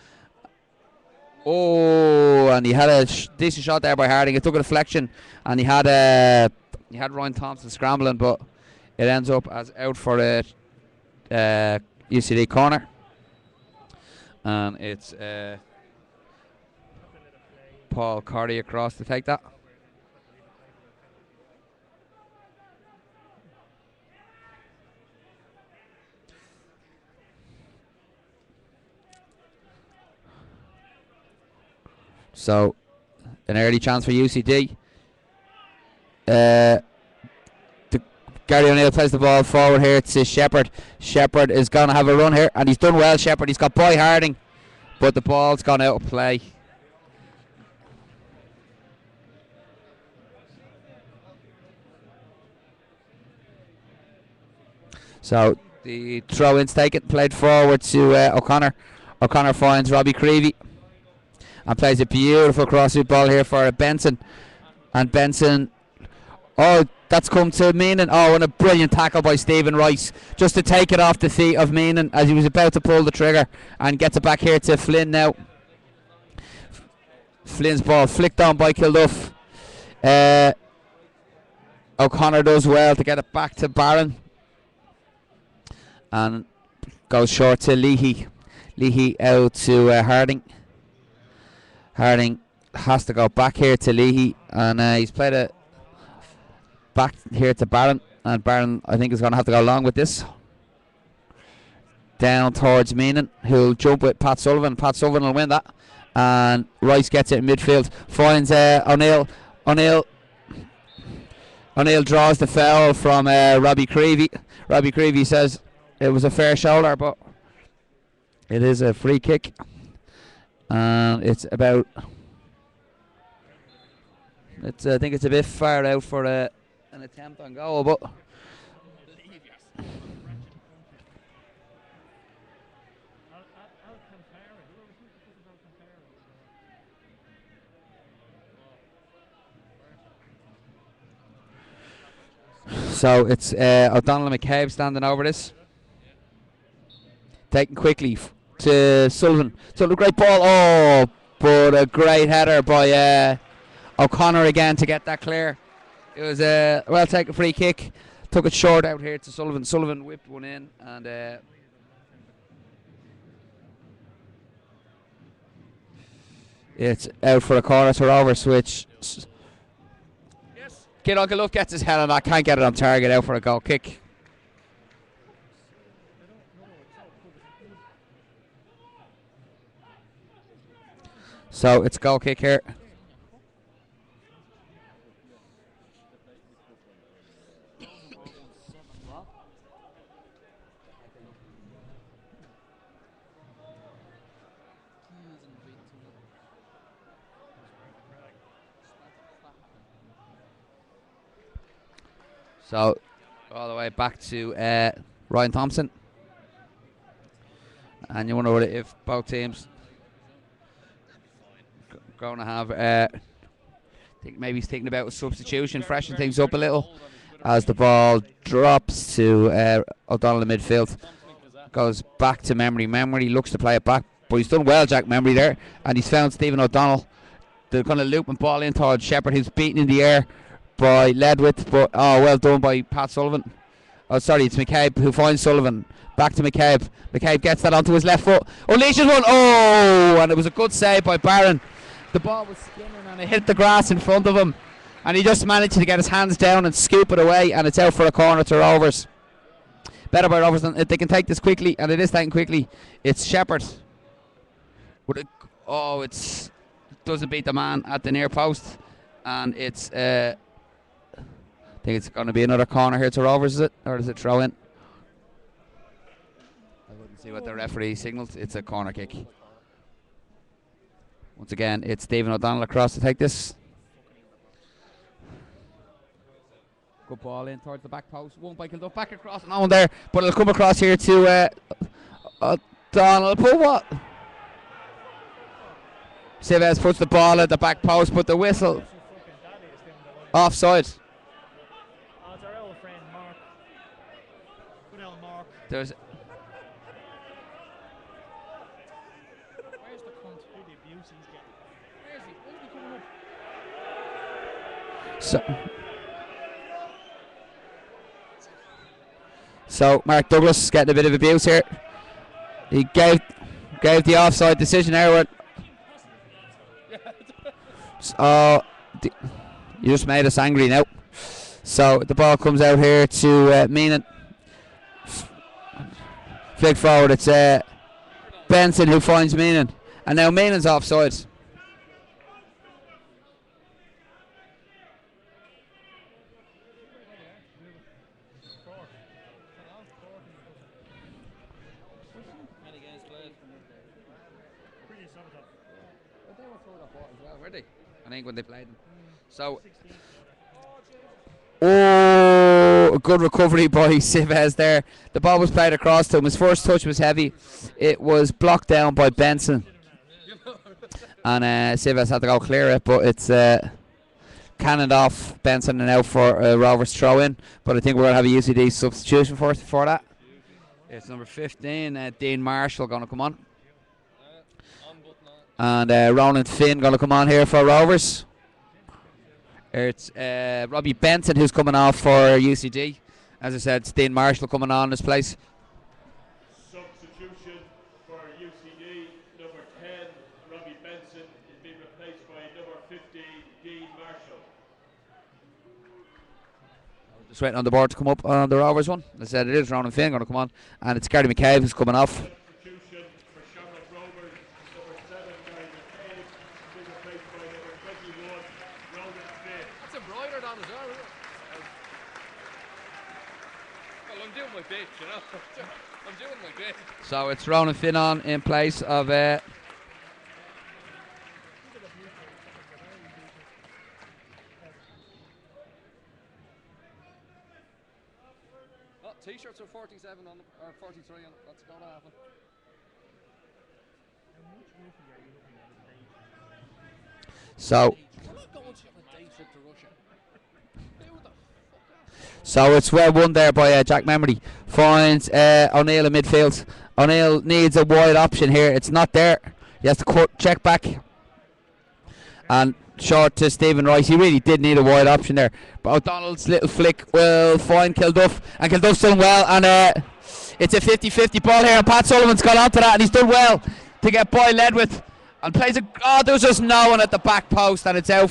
Oh, and he had a decent shot there by Harding. It took a deflection, and he had Ryan Thompson scrambling, but it ends up as out for a UCD corner, and it's Paul Cordy across to take that. So, an early chance for UCD. Gary O'Neill plays the ball forward here to Shepherd. Shepherd is going to have a run here, and he's done well, Shepherd. He's got Boy Harding, but the ball's gone out of play. So, the throw-in's taken, played forward to O'Connor. O'Connor finds Robbie Creevy and plays a beautiful crossfield ball here for Benson. And Benson, oh, that's come to Meenan. Oh, and a brilliant tackle by Stephen Rice just to take it off the feet of Meenan as he was about to pull the trigger, and gets it back here to Flynn now. Flynn's ball flicked on by Kilduff. O'Connor does well to get it back to Barron, and goes short to Leahy. Leahy out to Harding. Harding has to go back here to Leahy, and he's played it back here to Barron, and Barron I think is going to have to go along with this. down towards Meenan, who'll jump with Pat Sullivan. Pat Sullivan will win that. And Rice gets it in midfield. Finds O'Neill. O'Neill draws the foul from Robbie Creevy. Robbie Creevy says it was a fair shoulder, but it is a free kick. And it's about... I think it's a bit far out for an attempt on goal, but... So it's O'Donnell and McCabe standing over this. Taken quickly to Sullivan. So a great ball. Oh, but a great header by O'Connor again to get that clear. It was a well taken free kick. Took it short out here to Sullivan. Sullivan whipped one in and it's out for a corner to Rover switch. Kid Uncle Luke gets his head on that, can't get it on target, out for a goal kick. So it's goal kick here. So, all the way back to Ryan Thompson. And you wonder if both teams going to have, think maybe he's thinking about a substitution, freshen things up a little. As the ball drops to O'Donnell in midfield. Goes back to Memory. Memory looks to play it back, but he's done well, Jack Memory there. And he's found Stephen O'Donnell. They're going to loop and ball in towards Shepherd, who's beaten in the air by Ledwith, but well done by Pat Sullivan. Oh, sorry, it's McCabe who finds Sullivan. Back to McCabe. McCabe gets that onto his left foot. Unleashes one. Oh, and it was a good save by Barron. The ball was skimming and it hit the grass in front of him, and he just managed to get his hands down and scoop it away, and it's out for a corner to Rovers. Better by Rovers than if they can take this quickly, and it is taken quickly. It's Shepherd. It's doesn't beat the man at the near post, and it's I think it's going to be another corner here to Rovers, is it? Or is it throw in? I wouldn't see what the referee signalled. It's a corner kick. Once again, it's Stephen O'Donnell across to take this. Good ball in towards the back post. One by Kilduff, back across, no one there, but it'll come across here to O'Donnell. But what? Sives puts the ball at the back post, but the whistle. Offside. There's where's the cunt? Who the abuse he's getting? Where is he? Where's he coming up? So Mark Douglas is getting a bit of abuse here. He gave the offside decision there. You just made us angry now. So the ball comes out here to Meenan. Flick forward, it's Benson who finds Meenan, and now Meenan's offside. Were they? I think when they played them. So, a good recovery by Sives there. The ball was played across to him. His first touch was heavy. It was blocked down by Benson. And Sives had to go clear it, but it's cannoned off Benson and out for Rovers throw in. But I think we're going to have a UCD substitution for that. It's number 15, Dean Marshall going to come on. And Ronan Finn going to come on here for Rovers. It's Robbie Benson who's coming off for UCD. As I said, Dean Marshall coming on in his place. Substitution for UCD, number 10, Robbie Benson, is being replaced by number 15, Dean Marshall. Just waiting on the board to come up on the Rovers one. As I said, it is Ronan Finn going to come on, and it's Gary McCabe who's coming off. Substitution for Shamrock Rovers, number 7, Gary McCabe, being replaced by number 21, Ronan Finn. That's embroidered on as well, isn't it? Well, I'm doing my bit, you know. I'm doing my bit. So it's Ronan Finn on in place of T-shirts are 47 on them, or 43 on them. That's going to happen. so I'm not going to a day trip to Russia. Who the fuck? So it's well won there by Jack Memory. Finds O'Neill in midfield. O'Neill needs a wide option here. It's not there. He has to check back. And short to Stephen Rice. He really did need a wide option there. But O'Donnell's little flick will find Kilduff. And Kilduff's done well. And it's a 50-50 ball here. And Pat Sullivan's got onto that. And he's done well to get Boy Ledwith. And plays a... Oh, there's just no one at the back post. And it's out.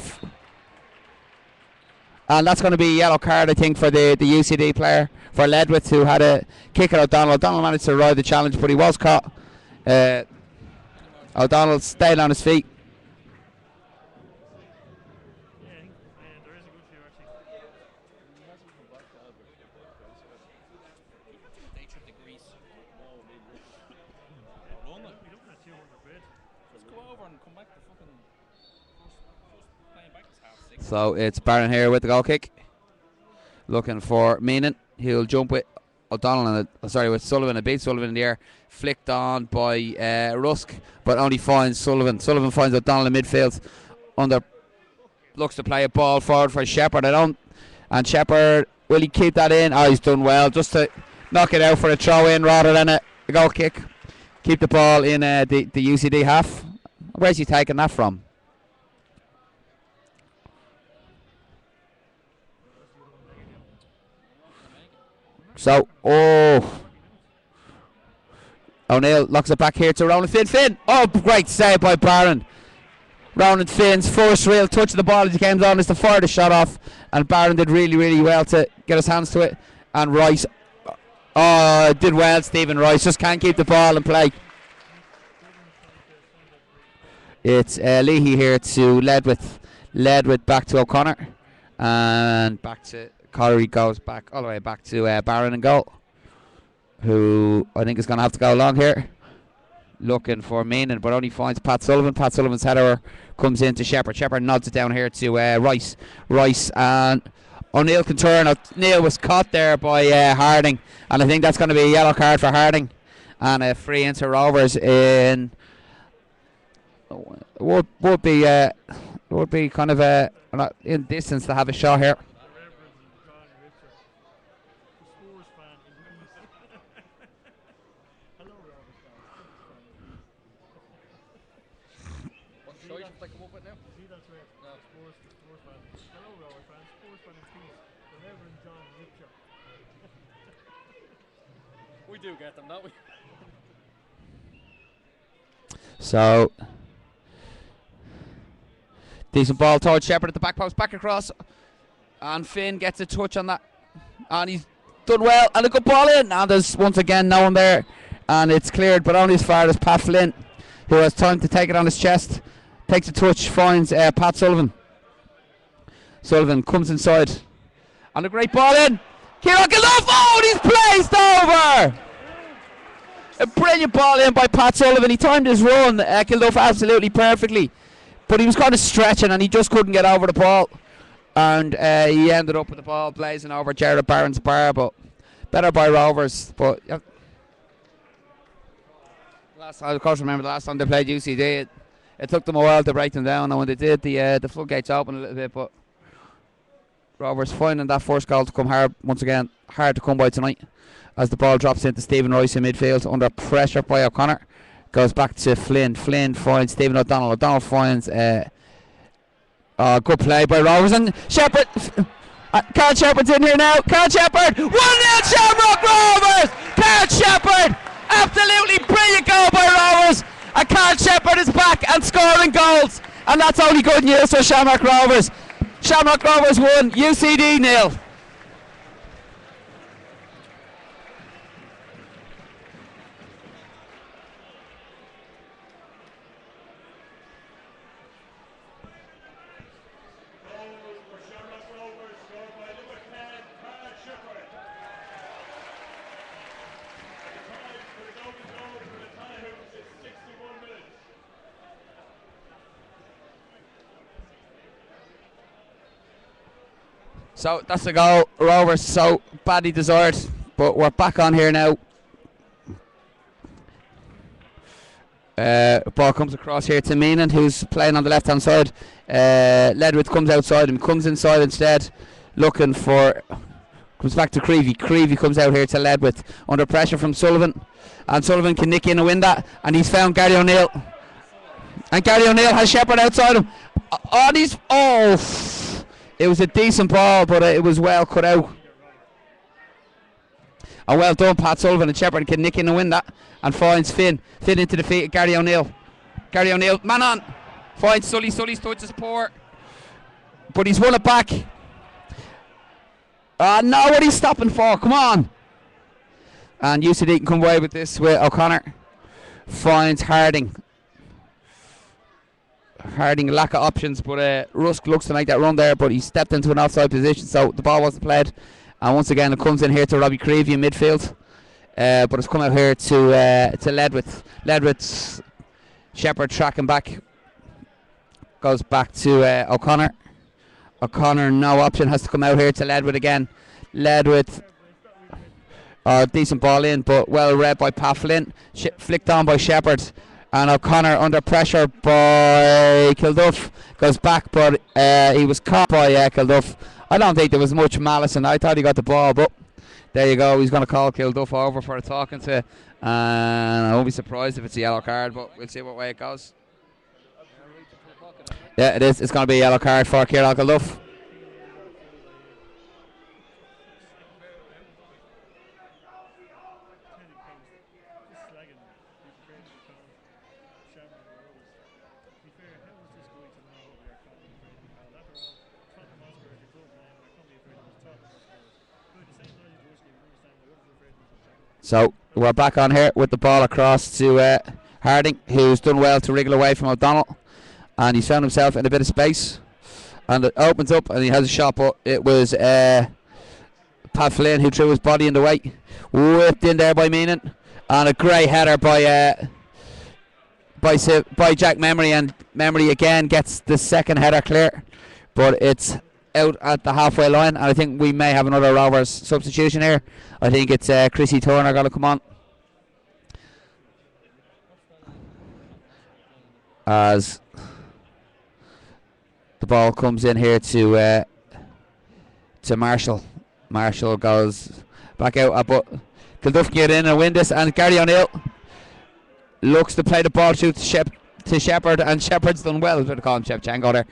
And that's going to be a yellow card, I think, for the UCD player, for Ledwith, who had a kick at O'Donnell. O'Donnell managed to ride the challenge, but he was caught. O'Donnell stayed on his feet. There is a good few actually. They trip to Greece. We're looking at 200 quid. Let's go over and come back to fucking first playing back is half 6. So it's Barron here with the goal kick. Looking for Meenan. He'll jump with O'Donnell with Sullivan. A beat Sullivan in the air. Flicked on by Rusk, but only finds Sullivan. Sullivan finds O'Donnell in midfield. Looks to play a ball forward for Shepherd. And Shepherd, will he keep that in? Oh, he's done well. Just to knock it out for a throw in rather than a goal kick. Keep the ball in the UCD half. Where's he taking that from? So, O'Neill locks it back here to Ronan Finn. Finn! Oh, great save by Barron. Ronan Finn's first real touch of the ball as he came on is to fire the shot off. And Barron did really, really well to get his hands to it. And Rice, did well, Stephen Rice. Just can't keep the ball in play. It's Leahy here to Ledwith back to O'Connor. And back to... Corey goes back all the way back to Barron and goal, who I think is going to have to go along here, looking for Meenan, but only finds Pat Sullivan. Pat Sullivan's header comes into Shepherd. Shepherd nods it down here to Rice. Rice and O'Neill can turn. O'Neill was caught there by Harding, and I think that's going to be a yellow card for Harding, and a free into Rovers in would be kind of in distance to have a shot here. We do get them, don't we? So, decent ball towards Shepherd at the back post, back across, and Finn gets a touch on that, and he's done well, and a good ball in, and there's once again no one there, and it's cleared, but only as far as Pat Flynn, who has time to take it on his chest, takes a touch, finds Pat Sullivan. Sullivan comes inside, and a great ball in. Kieran Kilduff, and he's placed over! A brilliant ball in by Pat Sullivan. He timed his run, Kilduff, absolutely perfectly. But he was kind of stretching and he just couldn't get over the ball. And he ended up with the ball blazing over Jared Barron's bar, but better by Rovers. But last time, of course, remember the last time they played UCD, it took them a while to break them down, and when they did, the floodgates opened a little bit, but Rovers finding that first goal to come hard, once again, hard to come by tonight, as the ball drops into Stephen Rice in midfield under pressure by O'Connor. Goes back to Flynn. Flynn finds Stephen O'Donnell. O'Donnell finds good play by Rovers, and Shepherd. Carl Shepherd's in here now. Carl Shepherd, 1-0 Shamrock Rovers. Carl Shepherd, absolutely brilliant goal by Rovers, and Carl Shepherd is back and scoring goals, and that's only good news for Shamrock Rovers. Shamrock Rovers 1, UCD 0. So that's the goal. Rovers so badly desired, but we're back on here now. Ball comes across here to Meenan, who's playing on the left hand side. Ledwith comes outside and comes inside instead, looking for. Comes back to Creevy. Creevy comes out here to Ledwith under pressure from Sullivan, and Sullivan can nick in and win that, and he's found Gary O'Neill, and Gary O'Neill has Shepherd outside him. It was a decent ball, but it was well cut out. And well done, Pat Sullivan, and Shepherd can nick in and win that, and finds Finn into the feet of Gary O'Neill. Gary O'Neill, man on, finds Sully's touches poor, but he's won it back. No, what he's stopping for, come on. And UCD can come away with this with O'Connor. Finds Harding. Harding, lack of options, but Rusk looks to make that run there, but he stepped into an offside position, so the ball wasn't played. And once again, it comes in here to Robbie Creevy in midfield, but it's come out here to Ledwith. Ledwith's Shepherd tracking back, goes back to O'Connor. O'Connor, no option, has to come out here to Ledwith again. Ledwith, decent ball in, but well read by Pat Flynn. Flicked on by Shepherd. And O'Connor under pressure by Kilduff. Goes back, but he was caught by Kilduff. I don't think there was much malice, and I thought he got the ball, but there you go. He's going to call Kilduff over for a talking to, and I won't be surprised if it's a yellow card, but we'll see what way it goes. Yeah, it is. It's going to be a yellow card for Kieran Kilduff. So we're back on here with the ball across to Harding, who's done well to wriggle away from O'Donnell, and he's found himself in a bit of space, and it opens up and he has a shot, but it was Pat Flynn who threw his body in the way, whipped in there by Meenan, and a great header by Jack Memory, and Memory again gets the second header clear, but it's out at the halfway line, and I think we may have another Rovers substitution here. I think it's Chrissy Turner going to come on as the ball comes in here to Marshall. Marshall goes back out, but Kilduff can get in and win this, and Gary O'Neill looks to play the ball through to Shepherd, and Shepherd's done well. I was going to call him Shep Chango there.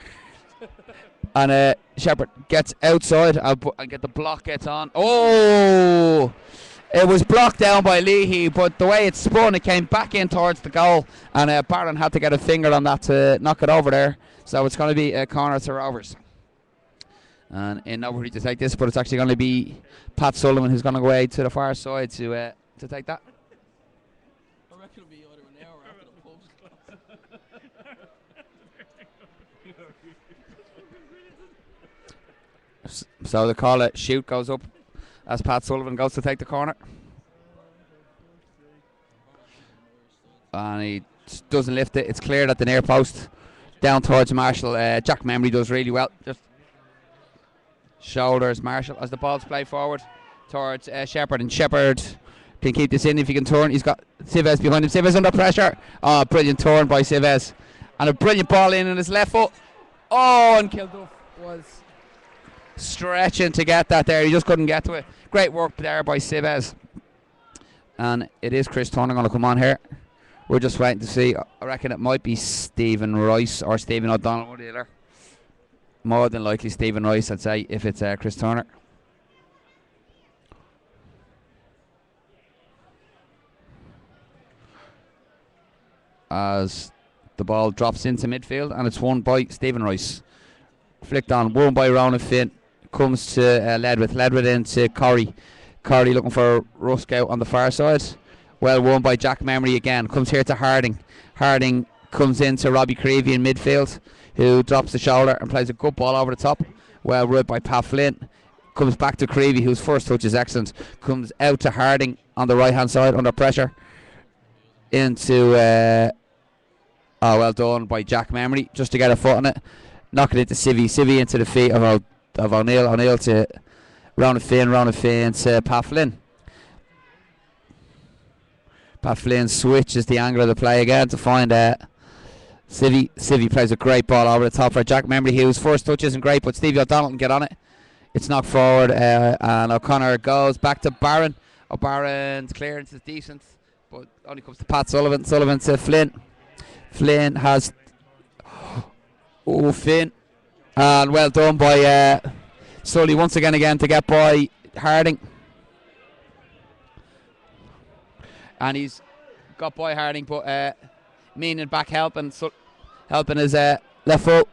And Shepherd gets outside and get the block, gets on. Oh! It was blocked down by Leahy, but the way it spun, it came back in towards the goal, and Barron had to get a finger on that to knock it over there. So it's going to be a corner to Rovers. And in no hurry to take this, but it's actually going to be Pat Sullivan who's going to go away to the far side to take that. I reckon it'll be either an hour after the pub's closed. So the call it shoot goes up as Pat Sullivan goes to take the corner. And he doesn't lift it. It's cleared at the near post. Down towards Marshall. Jack Memory does really well. Just shoulders Marshall as the ball's played forward towards Shepherd. And Shepherd can keep this in if he can turn. He's got Civez behind him. Civez under pressure. Oh, brilliant turn by Civez. And a brilliant ball in on his left foot. Oh, and Kilduff was stretching to get that there. He just couldn't get to it. Great work there by Civez. And it is Chris Turner going to come on here. We're just waiting to see. I reckon it might be Stephen Rice or Stephen O'Donnell or the other. More than likely Stephen Rice, I'd say, if it's Chris Turner. As the ball drops into midfield and it's won by Stephen Rice. Flicked on, won by Ronan Finn. Comes to Ledwith. Ledwith into Corey. Corey looking for Rusk out on the far side. Well won by Jack Memory again. Comes here to Harding. Harding comes into Robbie Creevy in midfield, who drops the shoulder and plays a good ball over the top. Well read by Pat Flynn. Comes back to Creevy, whose first touch is excellent. Comes out to Harding on the right hand side under pressure. Into well done by Jack Memory just to get a foot on it. Knock it into Civvy. Civvy into the feet of of O'Neill. O'Neill to Ronan Finn to Pat Flynn. Pat Flynn switches the angle of the play again to find Civvy. Civvy plays a great ball over the top for Jack Memory, whose first touch isn't great, but Stevie O'Donnell can get on it. It's knocked forward, and O'Connor goes back to Barron. Barron's clearance is decent, but only comes to Pat Sullivan. Sullivan to Flynn. Flynn has Finn, and well done by Sully once again to get by Harding, and he's got by Harding, but Meaning back helping his left foot,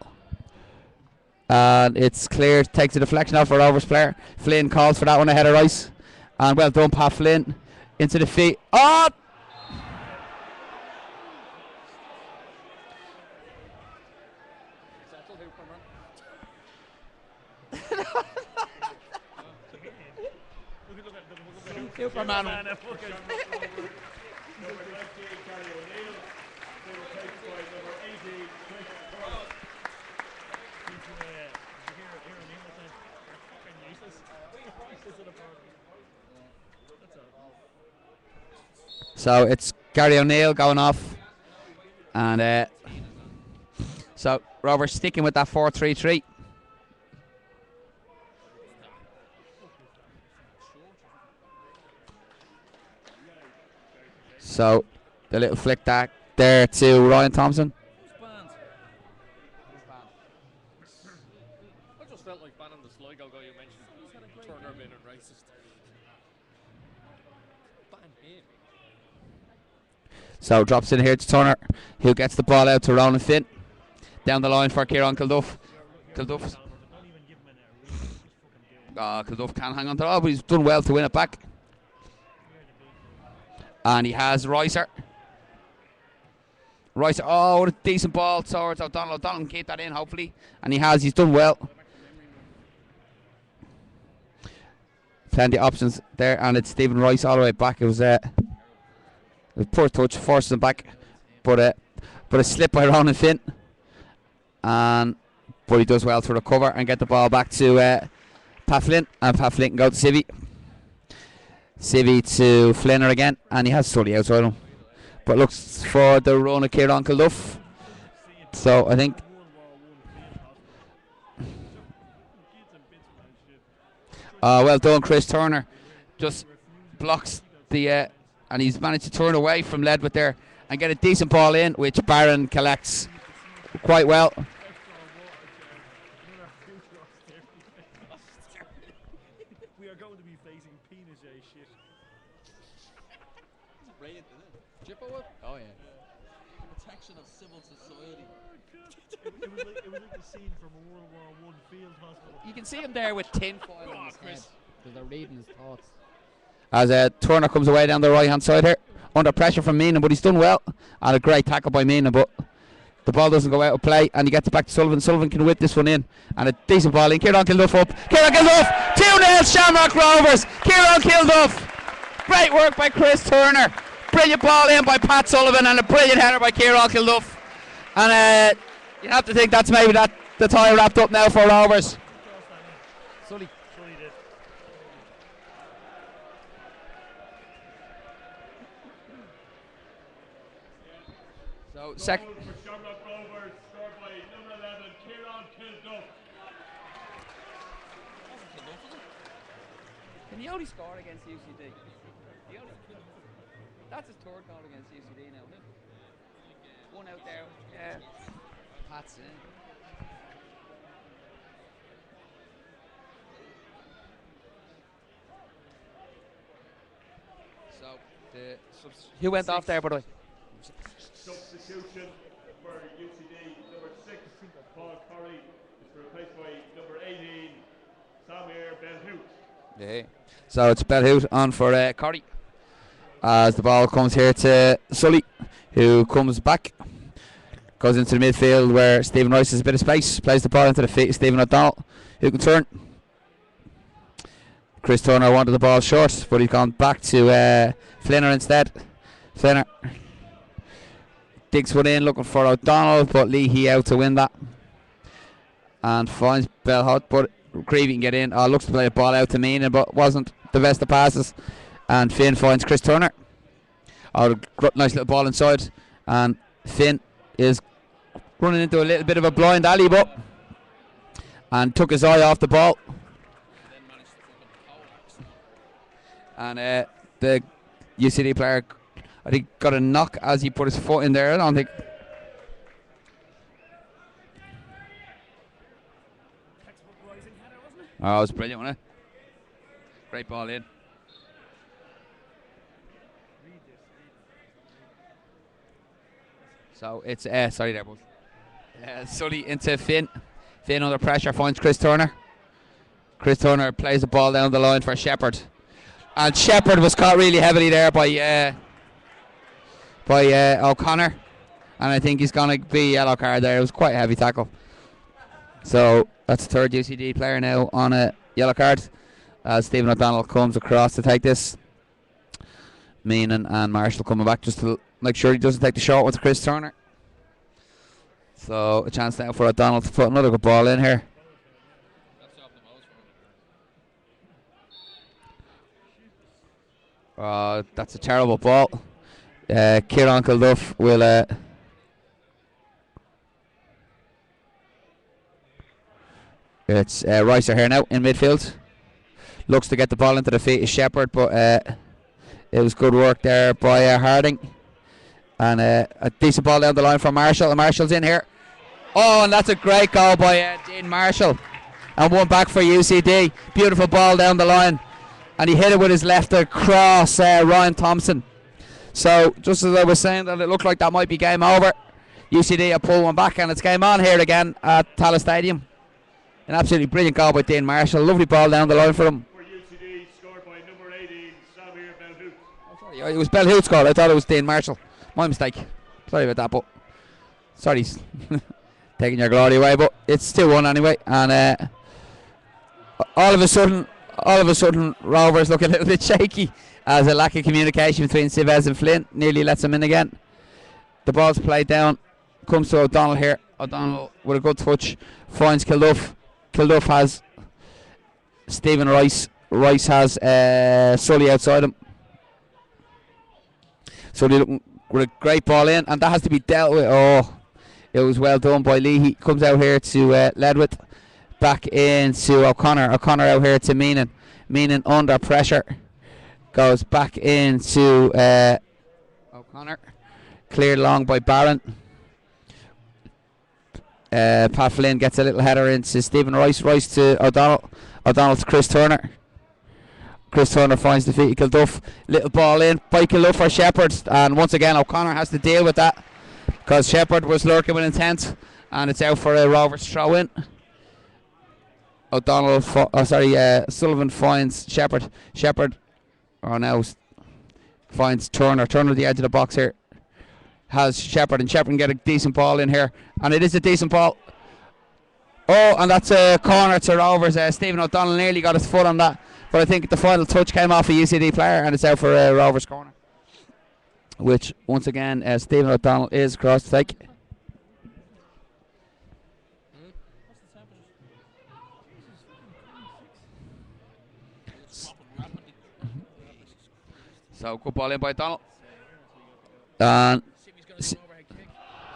and it's cleared. Takes a deflection off for Rovers player. Flynn calls for that one ahead of Rice, and well done, Pat Flynn into the feet. Oh! Superman. Number 19, Gary O'Neill. They were taken by number 18, Chris Turner. So it's Gary O'Neill going off, and so Rovers sticking with that 4-3-3. So the little flick back there to Ryan Thompson. I just felt like banning the Sligo guy you mentioned. Turner being a racist. Ban him. So drops in here to Turner, who gets the ball out to Ronan Finn. Down the line for Kieran Kilduff. Kilduff can't hang on to it, but he's done well to win it back. And he has Ricer. Oh, what a decent ball towards O'Donnell. O'Donnell can keep that in, hopefully. And he's done well. Plenty of options there, and it's Stephen Rice all the way back. It was a poor touch, forced him back. But a slip by Ronan Finn. But he does well to recover and get the ball back to Pat Flynn. And Pat Flynn can go to Civvy. Civvy to Flinner again, and he has Sully outside him, but looks for the run of Kieran Kilduff. So I think well done, Chris Turner just blocks the and he's managed to turn away from Ledwith there and get a decent ball in, which Barron collects quite well. We are going to be facing penis shit. Brilliant, isn't it? Jippo whip? Oh yeah. Protection of civil society. It was like the scene from a World War I field hospital. You can see him there with tin foil on his head Chris. because they're reading his thoughts. As Turner comes away down the right hand side here, under pressure from Meenan, but he's done well, and a great tackle by Meenan, but the ball doesn't go out of play, and he gets it back to Sullivan. Sullivan can whip this one in, and a decent ball in. Kieran Kilduff up. Kieran Kilduff! 2-0 Shamrock Rovers. Kieran Kilduff. Great work by Chris Turner. Brilliant ball in by Pat Sullivan, and a brilliant header by Kieran Kilduff. And you have to think that's maybe the tie wrapped up now for Rovers. Sully. Did. So second. For Shamrock Rovers, scored by number 11, Kieran Kilduff. Can he only score against UCD? That's his third goal against UCD now, isn't it? One out there. Yeah. Pat's in. So, who went off there, by the way? Substitution for UCD, number 6, Paul Curry, is replaced by number 18, Samir Belhout. Yeah. So it's Belhout on for Corrie. As the ball comes here to Sully, who comes back, goes into the midfield where Stephen Rice has a bit of space, plays the ball into the feet of Stephen O'Donnell, who can turn. Chris Turner wanted the ball short, but he's gone back to Flinner instead. Flinner digs one in, looking for O'Donnell, but Leahy out to win that, and finds Belhout, but Creevy can get in. Oh, looks to play a ball out to Meenan, but wasn't the best of passes. And Finn finds Chris Turner. Oh, nice little ball inside. And Finn is running into a little bit of a blind alley, but and took his eye off the ball. And the UCD player, I think, got a knock as he put his foot in there. I don't think. Oh, it was brilliant, wasn't it? Great ball in. So it's sorry there, boys. Sully into Finn. Finn under pressure finds Chris Turner. Chris Turner plays the ball down the line for Shepherd, and Shepherd was caught really heavily there by O'Connor, and I think he's gonna be a yellow card there. It was quite a heavy tackle. So that's the third UCD player now on a yellow card as Stephen O'Donnell comes across to take this. Meenan and Marshall coming back just to make sure he doesn't take the shot with Chris Turner. So a chance now for O'Donnell to put another good ball in here. That's a terrible ball. Kieran Kilduff will it's Ricer here now in midfield. Looks to get the ball into the feet of Shepherd, but it was good work there by Harding. And a decent ball down the line from Marshall. And Marshall's in here. Oh, and that's a great goal by Dean Marshall. And one back for UCD. Beautiful ball down the line. And he hit it with his left across Ryan Thompson. So, just as I was saying that it looked like that might be game over, UCD have pulled one back and it's game on here again at Tallaght Stadium. An absolutely brilliant goal by Dean Marshall. Lovely ball down the line for him. For UCD, scored by number 18, Samir Belhout. Oh, sorry, it was Belhout scored. I thought it was Dean Marshall. My mistake. Sorry about that, but sorry, taking your glory away. But it's 2-1 anyway, and all of a sudden, Rovers look a little bit shaky as a lack of communication between Civez and Flint nearly lets them in again. The ball's played down, comes to O'Donnell here. O'Donnell with a good touch finds Kilduff. Kilduff has Stephen Rice. Rice has Sully outside him. Sully looking with a great ball in, and that has to be dealt with. Oh, it was well done by Lee. He comes out here to Ledwith, back into O'Connor. O'Connor out here to Meenan. Meenan under pressure, goes back into O'Connor. Cleared long by Barron. Pat Flynn gets a little header into Stephen Rice. Rice to O'Donnell. O'Donnell to Chris Turner. Chris Turner finds the feet of Kilduff. Little ball in by Kilduff for Shepherd, and once again O'Connor has to deal with that because Shepherd was lurking with intent, and it's out for a Rovers throw in. O'Donnell, Sullivan finds Shepherd. Shepherd, now finds Turner. Turner at the edge of the box here has Shepherd, and Shepherd can get a decent ball in here, and it is a decent ball. Oh, and that's a corner to Rovers. Stephen O'Donnell nearly got his foot on that, but I think the final touch came off a UCD player, and it's out for a Rovers corner, which once again Stephen O'Donnell is across to take. So good ball in by O'Donnell, and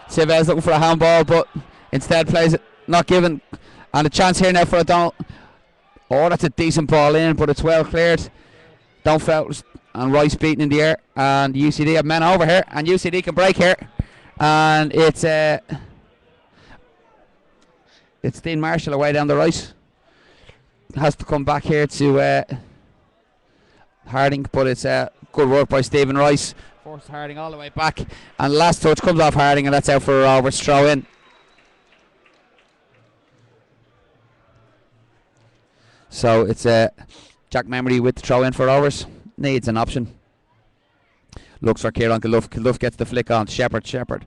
Civez looking for a handball, but instead plays it, not given, and a chance here now for O'Donnell. Oh, that's a decent ball in, but it's well cleared. Don't foul, and Rice beaten in the air, and UCD have men over here, and UCD can break here, and it's Dean Marshall away down the right. Has to come back here to Harding, but it's good work by Stephen Rice. Forced Harding all the way back, and last touch comes off Harding, and that's out for a Roberts throw in. So it's Jack Memory with the throw in for Rovers. Needs an option. Looks for Kieran Kilduff. Kilduff gets the flick on Shepherd. Shepherd.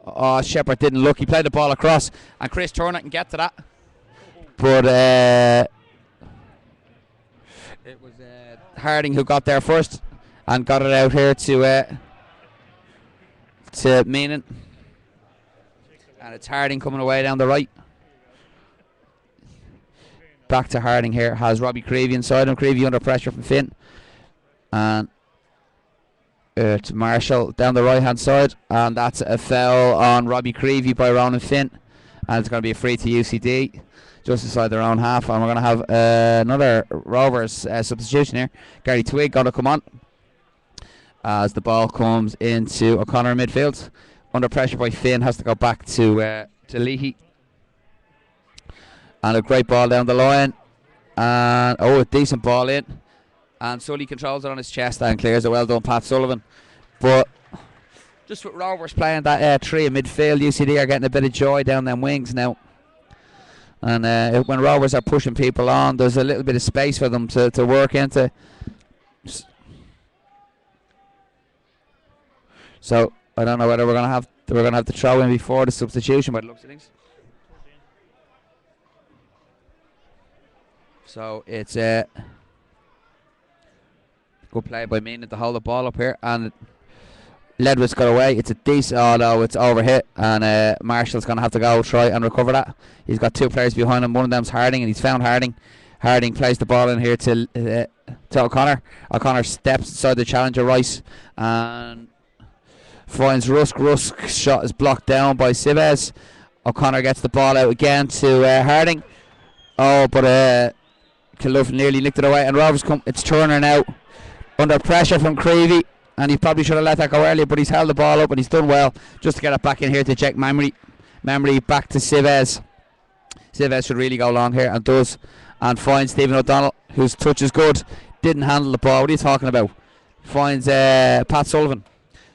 Oh, Shepherd didn't look. He played the ball across, and Chris Turner can get to that. But it was Harding who got there first and got it out here to Meenan. And it's Harding coming away down the right. back to Harding here. Has Robbie Creevy inside him. Creevy under pressure from Finn. And to Marshall down the right hand side. And that's a foul on Robbie Creevy by Ronan Finn. And it's going to be a free to UCD. Just inside their own half. And we're going to have another Rovers substitution here. Gary Twigg going to come on. As the ball comes into O'Connor in midfield. Under pressure by Finn. Has to go back to Leahy. And a great ball down the line. And a decent ball in. And Sully controls it on his chest and clears it. Well done, Pat Sullivan. But just with Rovers playing that three in midfield, UCD are getting a bit of joy down them wings now. And when Rovers are pushing people on, there's a little bit of space for them to work into. So I don't know whether we're gonna have to throw in before the substitution by the looks of things. So it's good play by Meenan to hold the ball up here, and Ledwith's got away. It's a decent, oh no, it's overhit, and Marshall's going to have to go try and recover that. He's got two players behind him. One of them's Harding, and he's found Harding. Harding plays the ball in here to O'Connor. O'Connor steps inside the challenger Rice and finds Rusk. Rusk's shot is blocked down by Civez. O'Connor gets the ball out again to Harding. Oh, but Kilduff nearly nicked it away, and Rovers come. It's Turner now under pressure from Creevy, and he probably should have let that go earlier, but he's held the ball up and he's done well just to get it back in here to Jack Mamry. Mamry back to Civez. Civez should really go long here and does, and finds Stephen O'Donnell, whose touch is good. Didn't handle the ball. What are you talking about? Finds Pat Sullivan.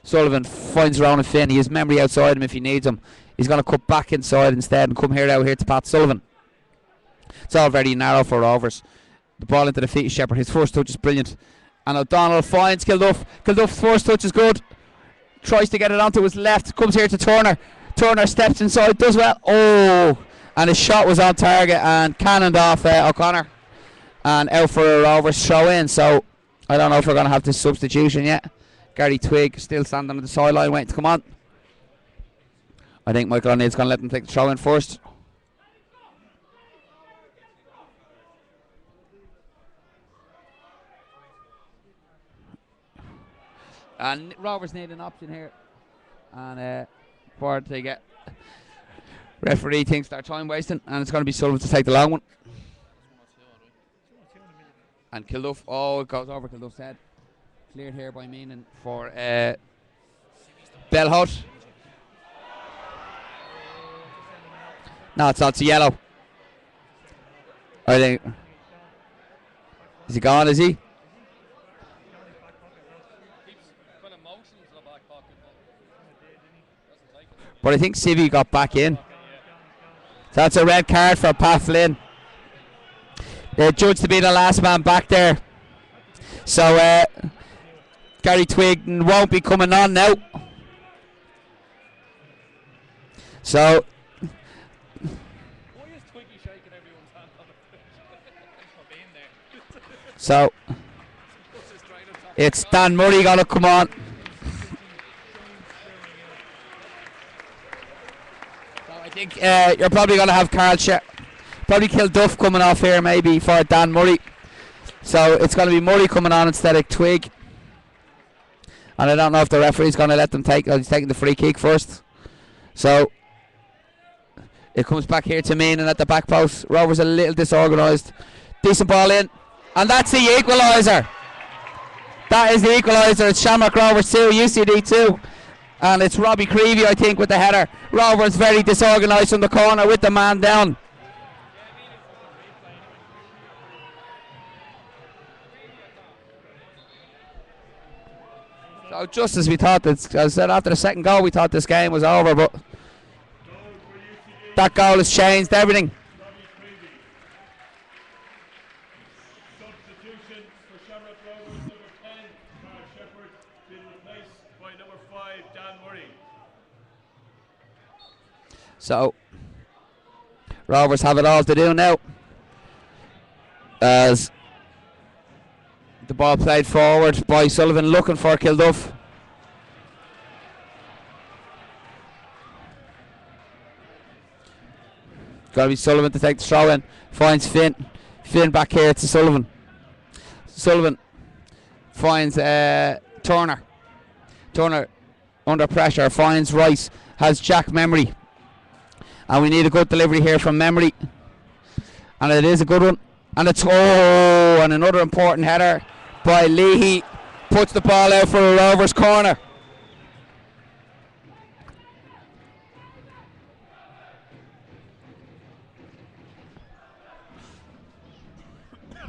Sullivan finds Ronan Finn. He has Mamry outside him if he needs him. He's going to cut back inside instead and come out here to Pat Sullivan. It's all very narrow for Rovers. The ball into the feet of Shepherd. His first touch is brilliant. And O'Donnell finds Kilduff. Kilduff's first touch is good. Tries to get it onto his left. Comes here to Turner. Turner steps inside. Does well. Oh! And his shot was on target and cannoned off O'Connor. And out for a Rovers throw in. So I don't know if we're going to have this substitution yet. Gary Twigg still standing on the sideline waiting to come on. I think Michael O'Neill's going to let them take the throw in first. And Rovers need an option here, and before they get referee thinks they're time wasting, and it's going to be Sullivan to take the long one. And Kilduff, it goes over Kilduff's head. Cleared here by Meenan for Bellhut. No, it's not. It's a yellow. I think. Is he gone? Is he? But I think Civi got back in. So that's a red card for Pat Flynn. They're judged to be the last man back there. So Gary Twigg won't be coming on now. So it's Dan Murray gonna come on. I think you're probably going to have probably Kilduff coming off here maybe for Dan Murray. So it's going to be Murray coming on instead of Twigg. And I don't know if the referee's going to let them take. He's taking the free kick first. So it comes back here to Meenan at the back post. Rovers a little disorganised. Decent ball in. And that's the equaliser. That is the equaliser. It's Shamrock Rovers 2, UCD 2. And it's Robbie Creevy, I think, with the header. Rovers very disorganised from the corner with the man down. So just as we thought, as I said, after the second goal, we thought this game was over, but that goal has changed everything. Substitution for Shamrock Rovers, number 10, Carl Shepherd, been replaced by number 5, Dan Murray. So Rovers have it all to do now, as the ball played forward by Sullivan looking for Kilduff. Got to be Sullivan to take the throw in. Finds Finn. Finn back here to Sullivan. Sullivan finds Turner. Turner under pressure finds Rice. Has Jack Memory. And we need a good delivery here from Memory. And it is a good one. And it's and another important header by Leahy. Puts the ball out for a Rovers corner.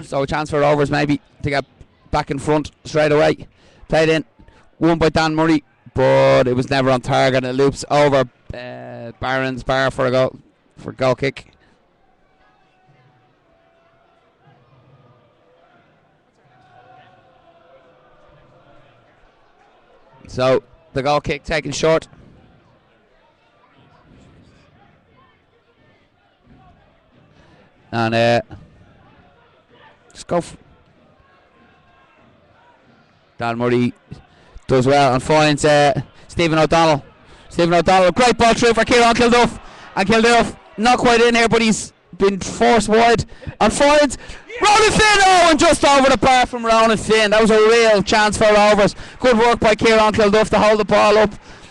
So a chance for Rovers maybe to get back in front straight away. Played in, won by Dan Murray, but it was never on target. It loops over Barron's bar for a goal kick. So the goal kick taken short. And just go. Dan Murray does well and finds Stephen O'Donnell. Stephen O'Donnell, great ball through for Kieran Kilduff. And Kilduff not quite in here, but he's been forced wide. And finds Ronan Finn. Oh, and just over the bar from Ronan Finn. That was a real chance for Rovers. Good work by Kieran Kilduff to hold the ball up.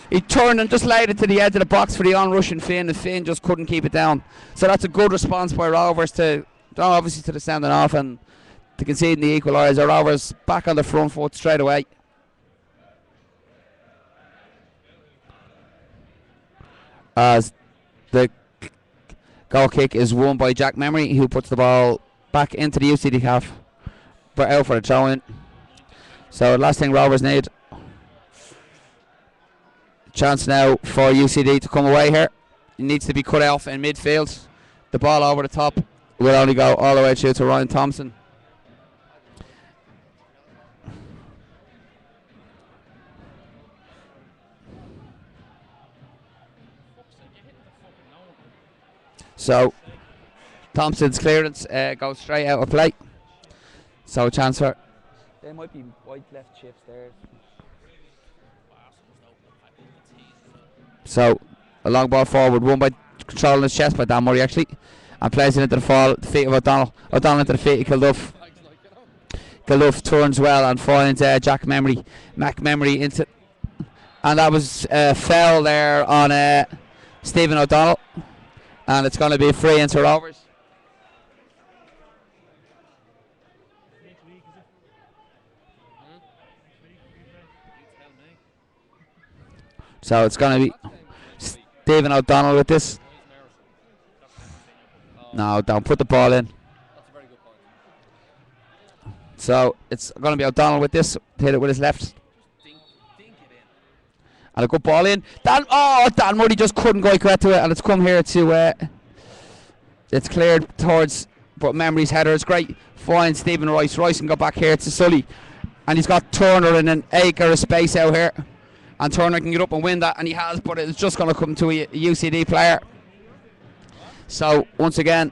He turned and just laid it to the edge of the box for the on-rushing Finn, and Finn just couldn't keep it down. So that's a good response by Rovers to, obviously, to the sending off and to conceding the equaliser. Rovers back on the front foot straight away. As the goal kick is won by Jack Memory, who puts the ball back into the UCD half, but out for a throw in. So the last thing Rovers need. Chance now for UCD to come away here. It needs to be cut off in midfield. The ball over the top will only go all the way through to Ryan Thompson. So Thompson's clearance goes straight out of play. So a chance for. There might be white left shifts there. So a long ball forward, won by controlling his chest by Dan Murray actually, and plays it into the feet of O'Donnell. O'Donnell into the feet of Kilduff. Kilduff turns well and finds Jack Memory. Mac Memory into, and that was foul there on Stephen O'Donnell, and it's going to be a free into Rovers. So it's going to be Stephen O'Donnell with this. No, don't put the ball in. So it's going to be O'Donnell with this. Hit it with his left. And a good ball in. Dan Murray just couldn't go get to it, and it's come here to. It's cleared towards, but Memory's header is great. Finds Stephen Rice. Rice can go back here to Sully, and he's got Turner in an acre of space out here. And Turner can get up and win that, and he has, but it's just going to come to a UCD player. So, once again,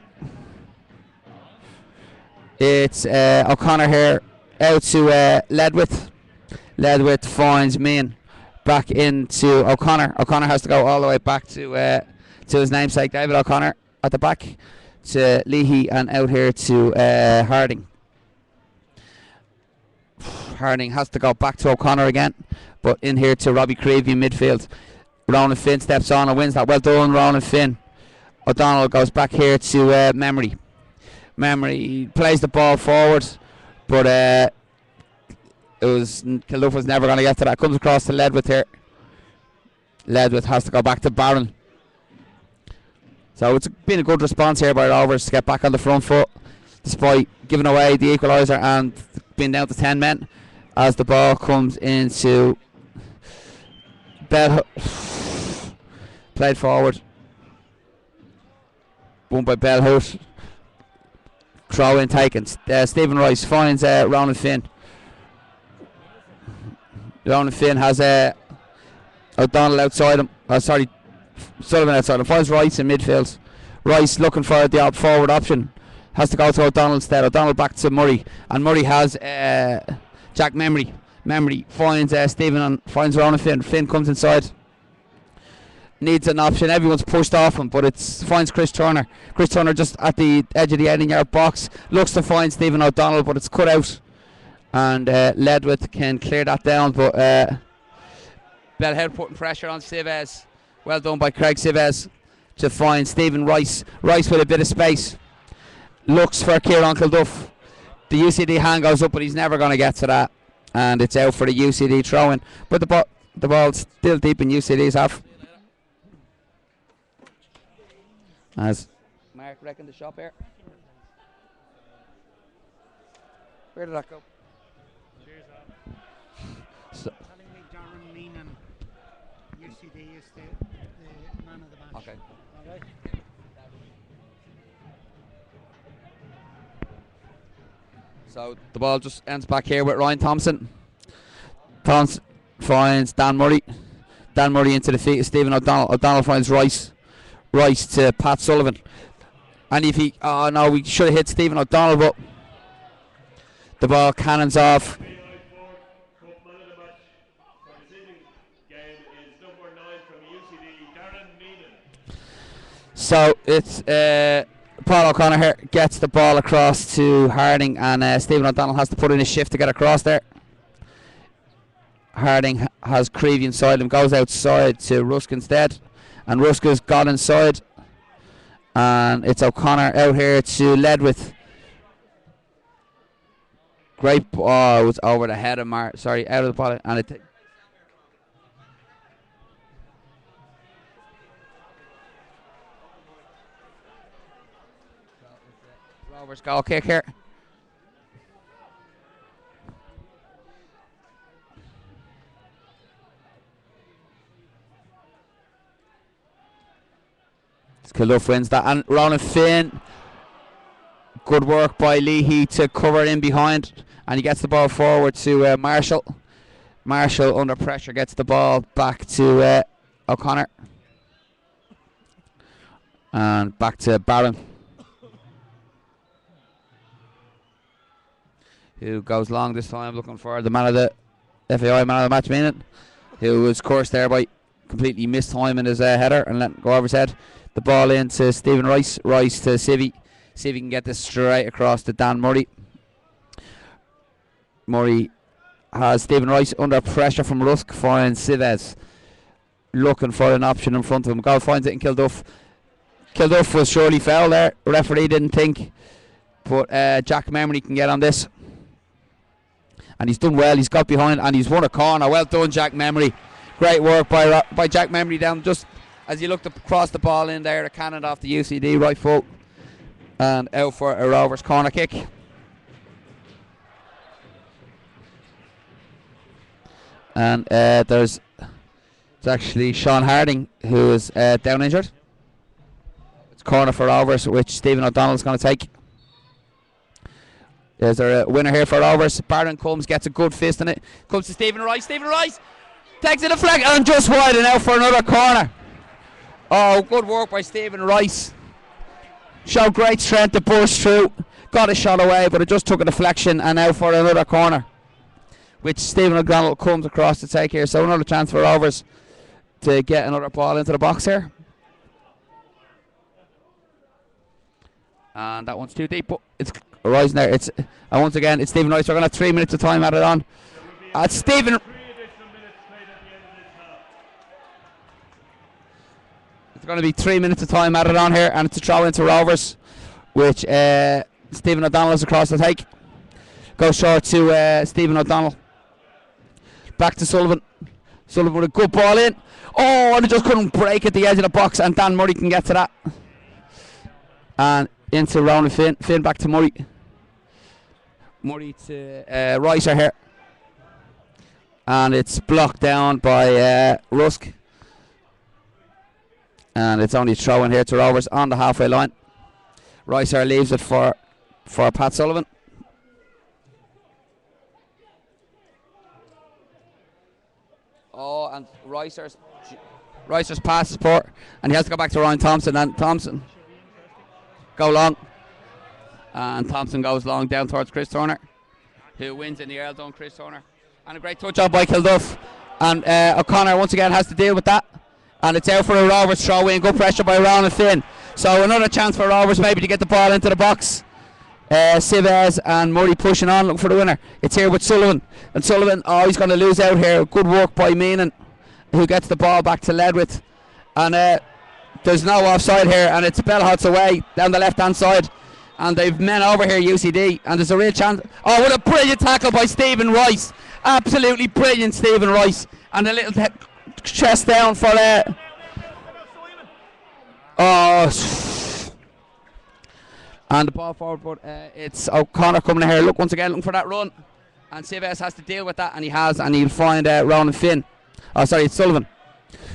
it's O'Connor here, out to Ledwith. Ledwith finds Meehan back into O'Connor. O'Connor has to go all the way back to his namesake, David O'Connor, at the back to Leahy, and out here to Harding. Harding has to go back to O'Connor again. But in here to Robbie Creevy in midfield. Ronan Finn steps on and wins that. Well done, Ronan Finn. O'Donnell goes back here to Memory. Memory plays the ball forward, but Kilduff was never going to get to that. Comes across to Ledwith here. Ledwith has to go back to Barron. So it's been a good response here by Rovers to get back on the front foot, despite giving away the equaliser and being down to 10 men. As the ball comes into played forward, won by Bellhout. Throw in taken. Stephen Rice finds Ronan Finn. Ronan Finn has O'Donnell outside him. Sullivan outside him. Finds Rice in midfield. Rice looking for the forward option. Has to go to O'Donnell instead. O'Donnell back to Murray, and Murray has Jack Memory. Memory finds Stephen and finds Ronan Finn. Finn comes inside. needs an option. Everyone's pushed off him, but finds Chris Turner. Chris Turner just at the edge of the 18-yard box. Looks to find Stephen O'Donnell, but it's cut out. And Ledwith can clear that down, but Belhead putting pressure on Civez. Well done by Craig Civez to find Stephen Rice. Rice with a bit of space. Looks for Kieran Kilduff. The UCD hand goes up, but he's never going to get to that. And it's out for the UCD throw-in. But the ball's still deep in UCD's half. As Mark reckoned the shot here. Where did that go? So, Telling me Darren Meenan, UCD is the man of the match. okay. All right. So the ball just ends back here with Ryan Thompson. Thompson finds Dan Murray. Dan Murray into the feet of Stephen O'Donnell. O'Donnell finds Rice. Rice to Pat Sullivan. And if he... Oh no, we should have hit Stephen O'Donnell, but the ball cannons off. So it's Paul O'Connor here gets the ball across to Harding, and Stephen O'Donnell has to put in a shift to get across there. Harding has Creevy inside him, goes outside to Rusk instead, and Rusk has got inside, and it's O'Connor out here to Ledwith. Great ball, it was over the head of out of the ball, and it. Roberts goal kick here. Kilduff wins that, and Ronan Finn, good work by Leahy to cover in behind, and he gets the ball forward to Marshall. Marshall under pressure gets the ball back to O'Connor, and back to Barron, who goes long this time, looking for the man of the FAI man of the match minute, who was coursed there by completely missed time in his header and let go over his head. The ball in to Stephen Rice. Rice to Civvy. Civvy can get this straight across to Dan Murray. Murray has Stephen Rice under pressure from Rusk. Finds Civez looking for an option in front of him. Goal finds it in Kilduff. Kilduff was surely foul there. Referee didn't think, but Jack Memory can get on this. And he's done well. He's got behind and he's won a corner. Well done, Jack Memory. Great work by Jack Memory down just as he looked across the ball in there. A cannon off the UCD right foot and out for a Rovers corner kick. And it's actually Sean Harding who is down injured. It's corner for Rovers, which Stephen O'Donnell is going to take. There's a winner here for Rovers. Barron Combs gets a good fist in it. Comes to Stephen Rice. Stephen Rice takes it a flag and just wide and out for another corner. Oh, good work by Stephen Rice. Showed great strength to burst through. Got a shot away, but it just took a deflection and out for another corner, which Stephen O'Donnell comes across to take here. So another chance for Rovers to get another ball into the box here. And that one's too deep, but it's rising there. And once again, it's Stephen Rice. We're going to have 3 minutes of time added on. It's Stephen. It's going to be 3 minutes of time added on here, and it's a throw into Rovers, which Stephen O'Donnell is across to take. Goes short to Stephen O'Donnell. Back to Sullivan. Sullivan with a good ball in. Oh, and it just couldn't break at the edge of the box, and Dan Murray can get to that. And into Ronan Finn. Finn back to Murray. Murray to Ricer here. And it's blocked down by Rusk. And it's only throwing here to Rovers on the halfway line. Ricer leaves it for Pat Sullivan. Oh, and Ricer's pass is poor, and he has to go back to Ryan Thompson, and Thompson go long, and Thompson goes long down towards Chris Turner, who wins in the air zone. Chris Turner, and a great touch up by Kilduff, and O'Connor once again has to deal with that. And it's out for a Rovers throw in. Good pressure by Ronan Finn. So another chance for Rovers maybe to get the ball into the box. Civez and Murray pushing on, looking for the winner. It's here with Sullivan. And Sullivan, oh, he's going to lose out here. Good work by Meenan, who gets the ball back to Ledwith. And there's no offside here, and it's Bellhot's away down the left-hand side. And they've men over here, UCD, and there's a real chance. Oh, what a brilliant tackle by Stephen Rice. Absolutely brilliant, Stephen Rice. And a little chest down for and the ball forward, but it's O'Connor coming in here. Look, once again, looking for that run. And Civez has to deal with that, and he has, and he'll find Ronan Finn. Oh, sorry, it's Sullivan.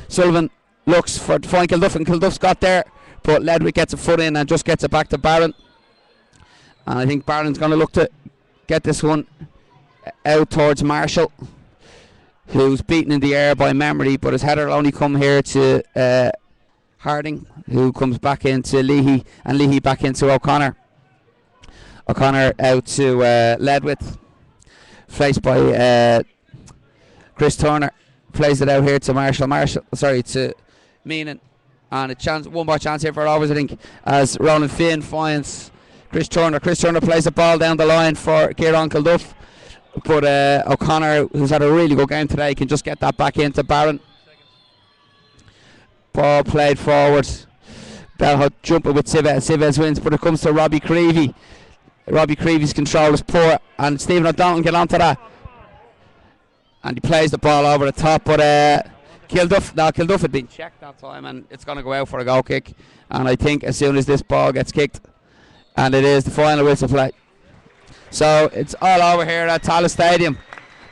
Sullivan looks for to find Kilduff, and Kilduff's got there, but Ledwick gets a foot in and just gets it back to Barron. And I think Barron's going to look to get this one out towards Marshall, who's beaten in the air by memory, but his header will only come here to Harding, who comes back into Leahy, and Leahy back into O'Connor. O'Connor out to Ledwith, faced by Chris Turner. Plays it out here to to Meenan. And a chance, one more chance here for Rovers, I think, as Ronan Finn finds Chris Turner. Chris Turner plays the ball down the line for Kieran Kilduff. But O'Connor, who's had a really good game today, can just get that back into Barron. Ball played forward. Bellhut jumping with Civez. Civez wins, but it comes to Robbie Creevy. Robbie Creevy's control is poor, and Stephen O'Donnell get onto that. And he plays the ball over the top, but Kilduff had been checked that time, and it's going to go out for a goal kick. And I think as soon as this ball gets kicked, and it is the final whistle play. So it's all over here at Tallaght Stadium.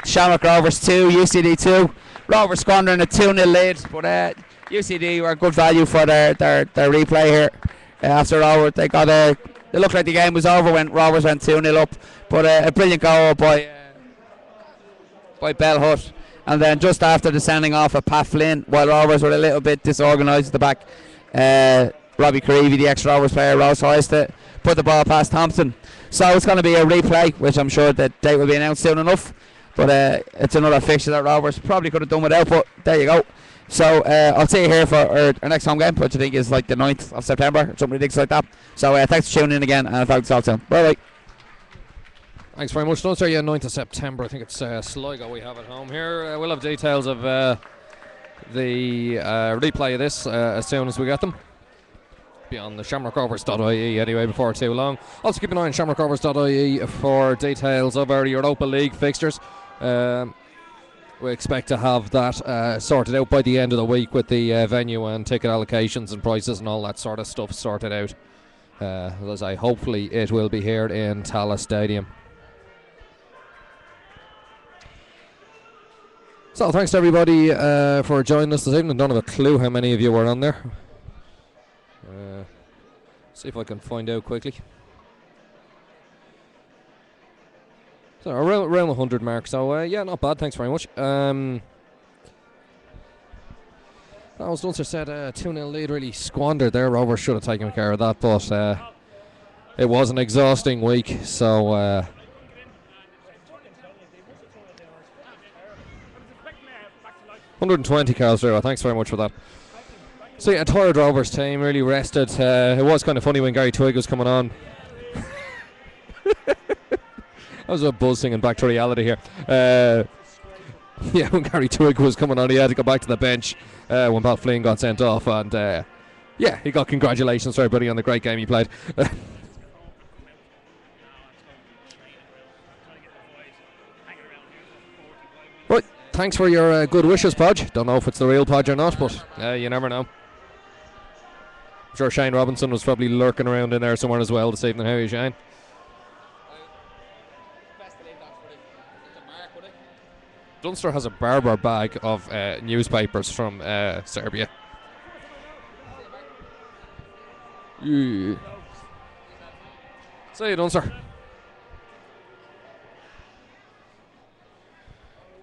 Shamrock Rovers 2, UCD 2. Rovers squandering a 2-0 lead, but UCD were good value for their replay here. After all, they looked like the game was over when Rovers went 2-0 up. But a brilliant goal by Bellhut. And then just after the sending off of Pat Flynn, while Rovers were a little bit disorganised at the back, Robbie Creevy, the ex-Rovers player, rose highest to put the ball past Thompson. So it's going to be a replay, which I'm sure that date will be announced soon enough. But it's another fixture that Rovers probably could have done without, but there you go. So I'll see you here for our next home game, which I think is like the 9th of September, or something ridiculous like that. So thanks for tuning in again, and I'll talk to you soon. Bye-bye. Thanks very much, Dunster. Yeah, 9th of September. I think it's Sligo we have at home here. We'll have details of the replay of this as soon as we get them. Be on the shamrockrovers.ie anyway before too long. Also keep an eye on shamrockrovers.ie for details of our Europa League fixtures. We expect to have that sorted out by the end of the week with the venue and ticket allocations and prices and all that sort of stuff sorted out. As I hopefully it will be here in Tallaght Stadium. So thanks to everybody for joining us this evening. Don't have a clue how many of you were on there. See if I can find out quickly. So around the 100 mark. So yeah, not bad. Thanks very much. As Dunster said, 2-0 lead really squandered there. Rovers should have taken care of that, but it was an exhausting week. So 120 Carl Zero. Thanks very much for that. So yeah, a tired Rovers team, really rested. It was kind of funny when Gary Twigg was coming on. That was a buzz singing back to reality here. Yeah, when Gary Twigg was coming on, he had to go back to the bench when Pat Flynn got sent off. And yeah, he got congratulations for everybody on the great game he played. Right, thanks for your good wishes, Podge. Don't know if it's the real Podge or not, but you never know. I'm sure Shane Robinson was probably lurking around in there somewhere as well this evening. How are you, Shane? Dunster has a Barber bag of newspapers from Serbia. Yeah. See you, Dunster.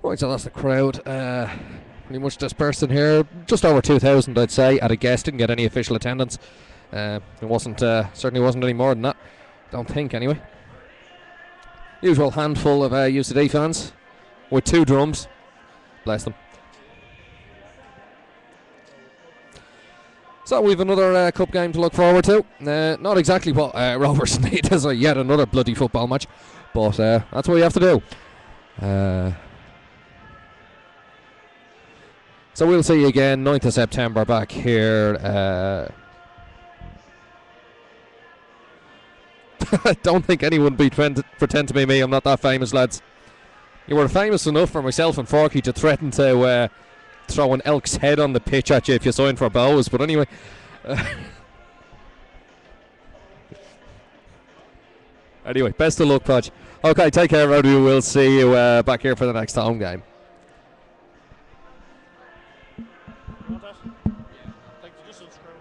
Right, so that's the crowd. Pretty much dispersed in here. Just over 2,000, I'd say, at a guess. Didn't get any official attendance. It wasn't certainly wasn't any more than that. Don't think, anyway. Usual handful of UCD fans with 2 drums. Bless them. So we've another cup game to look forward to. Not exactly what Rovers need as yet another bloody football match, but that's what you have to do. So we'll see you again 9th of September back here. I don't think anyone would pretend to be me. I'm not that famous, lads. You were famous enough for myself and Forky to threaten to throw an elk's head on the pitch at you if you signed for Bows, but anyway. Anyway, best of luck, Podge. Okay, take care, everybody. We'll see you back here for the next home game. Want that? Yeah. Like, just unscrew.